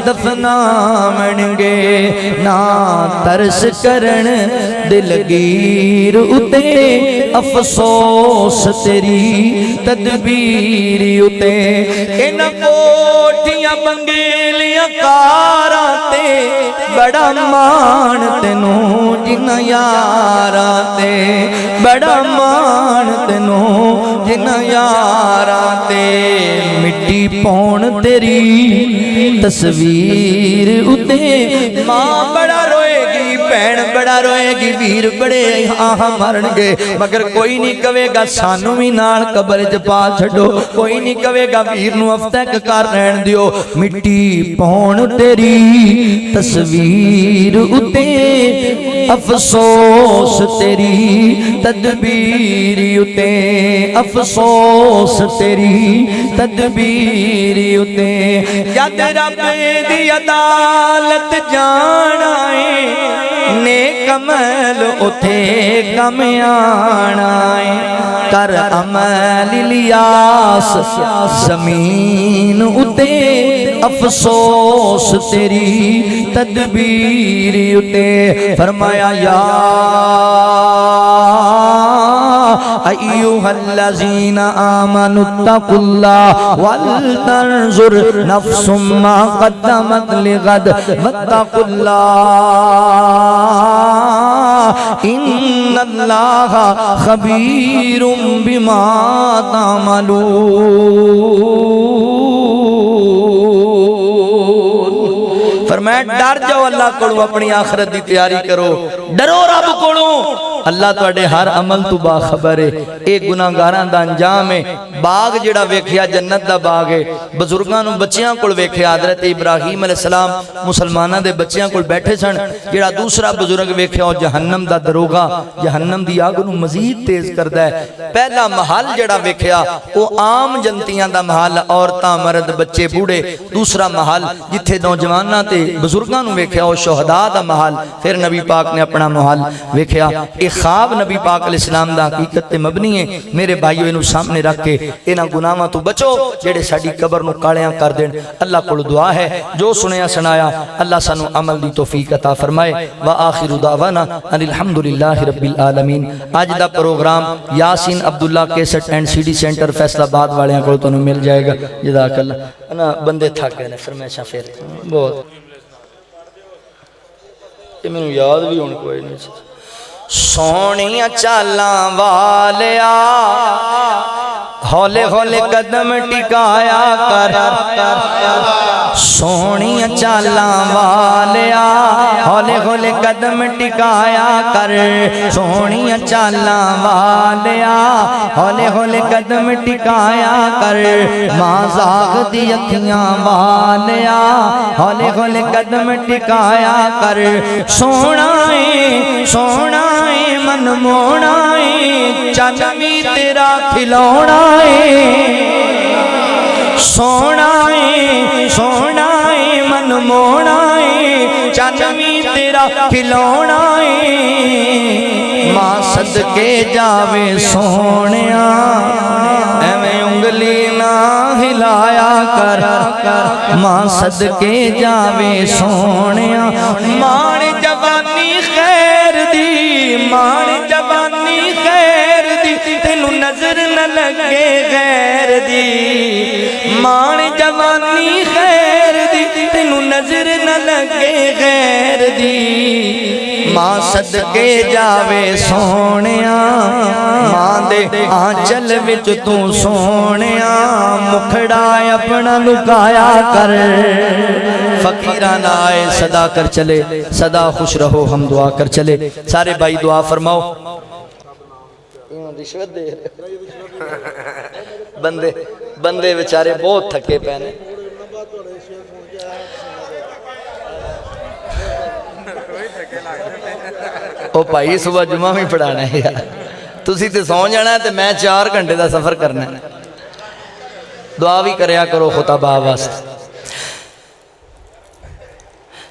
दफनावणगे ना तरस करन दिलगीर उते अफसोस तेरी तदबीर उते इन कोठियां बंगेलियां कारां ते बड़ा मान तेनू जिन यारां ते बड़ा मान तेनू जिन यारां ते मिट्टी पौण तेरी तस्वीर उते मां बड़ा रोएगी भैन बड़ा रोएगी वीर बड़े आह मरनगे मगर कोई नहीं कहेगा सानू भी नाल कबर च पा छड्डो कोई नहीं कहेगा वीर नू हफ्ता कर रहन दियो मिट्टी पौण तेरी तस्वीर उते अफसोस तेरी तदबीर उते अफसोस तेरी तदबीर उते जद रब दी अदालत जाना है नेक अमल उथे कम आना है कर अमल लियास जमीन उते अफसोस तेरी तदबीर उते फरमाया या अय्युहल्लज़ीना आमनुत्तकुल्लाह वल तंजुर नफ्सुम मा क़द्दमत लिगद वत्तकुल्लाह इन्नल्लाहा खबीरुम बिमा तामलून फरमाया डर जाओ अल्लाह कोलों अपनी आखिरत की तैयारी करो डरो रब कोलों अल्लाह तुहाडे हर अमल तो बाखबर है ये गुनाहगारां दा अंजाम है बाग जिहड़ा वेखिया जन्नत दा बाग है बजुर्गां नूं बच्चियां कोल वेखिया हज़रत इब्राहीम अलैहिस्सलाम मुसलमानां दे बच्चियां कोल बैठे सन जिहड़ा दूसरा बुजुर्ग वेखिया ओ जहन्नम दा दरोगा जहन्नम दी आग नूं मजीद तेज करदा है पहला महल जिहड़ा वेखिया ओ आम जनतियां दा महल औरतां मर्द बच्चे बूढ़े दूसरा महल जिथे नौजवानां ते बुजुर्गां नूं वेखिया ओ शुहदा दा महल फिर नबी पाक ने अपना महल वेखिया ख्वाब नबी पाक अलैहिस्सलाम दा हकीकत ते मबनी है मेरे भाईओ इनू सामने रख के इन्हां गुनाहां तो बचो जेड़े साडी कबर नू कालियां कर देण अल्लाह कोल दुआ है जो सुनया सुनाया अल्लाह सानू अमल दी तौफीक अता फरमाए व आखिरु दावाना अनिल हम्दुलिल्लाहि रब्बिल आलमीन आज दा programme Yasin Abdullah cassette and CD centre Faisalabad वालियां कोल तुहानू मिल जाएगा जज़ाकल्लाह ना बंदे थक गए ने फरमाइशां फिर बहुत ये मैनू याद भी हुण कोई नहीं सोनिया चालां वालिया हौले हौले कदम टिकाया कर सोनिया चालां वालिया हौले हौले कदम टिकाया कर सोनिया चालां वालिया हौले हौले कदम टिकाया कर मां जाग दी अखियां वालिया हौले हौले कदम टिकाया कर सोना है मन मोना है चन भी तेरा खिलौना है सोना है मन मोना है चन भी तेरा खिलौना है सदके जावे सोनिया एवें उंगली ना हिलाया कर मां सदके जावे सोनिया मान जवानी खैर दी मान जवानी खैर दी तेनू नजर न लगे गैर दी मान जवानी खैर दी तेनू नजर न लगे गैर दी मां सदके जावे सोनिया मां दे आंचल विच तू सोनिया मुखड़ा अपना लुकाया कर फकीरा ना आए सदा कर चले सदा खुश रहो हम दुआ कर चले सारे भाई दुआ फरमाओ रिश्वत दे बंदे बंदे बेचारे बहुत थके पे ने ओ भाई सुबह जुमा भी पढ़ाना है यार तुसी ते सौ जाना है ते मैं 4 घंटे का सफर करना है दुआ भी करया करो खुतबा वास्ते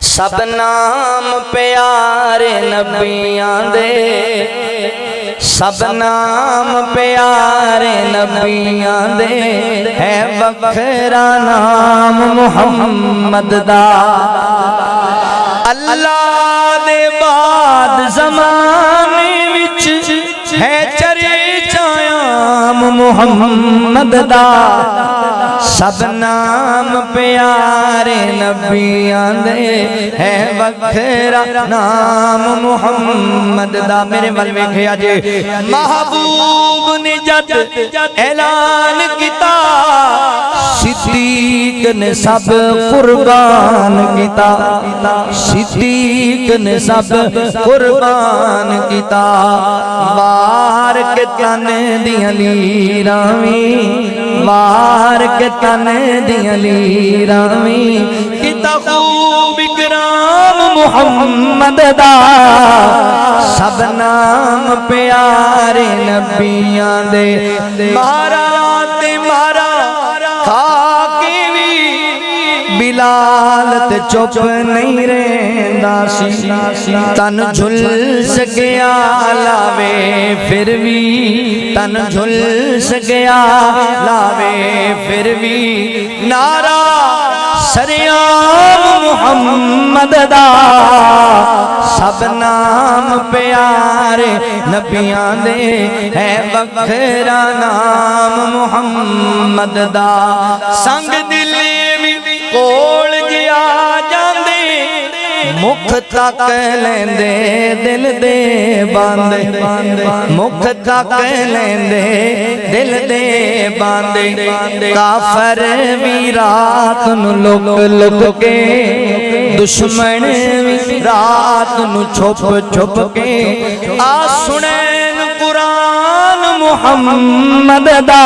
सब नाम प्यारे नबियां दे सब नाम प्यारे नबियां दे है वखरा नाम मुहम्मद दा अल्लाह दे बाद ज़माने विच है चर्चायाम मुहम्मद दा सब नाम प्यारे नबियां दे है वखरा नाम मुहम्मद दा मेरे वल वेखिया जे महबूब ने जद ऐलान किता सिद्दीक ने सब कुर्बान किता सिद्दीक ने सब कुर्बान किता वार के तन दियां लीरावी वार के तन दियां लीरावी किता खूब इकराम मुहम्मद दा सब नाम प्यारे नबियां दे मारा ते मारा खाके भी बिलाल ते चुप नहीं रहंदा सी तन झुलस गया लावे फिर भी तन झुलस गया लावे फिर भी नारा सरियाम मुहम्मद दा सब नाम प्यारे नबियां दे है वखरा नाम मुहम्मद दा संग दिल कोल जिया जांदे मुख तक लेंदे दिल दे बांदे मुख तक लेंदे दिल दे बांदे काफर भी रात नु लुक लुक के दुश्मन भी रात नु छुप छुप के आ सुने कुरान मुहम्मद दा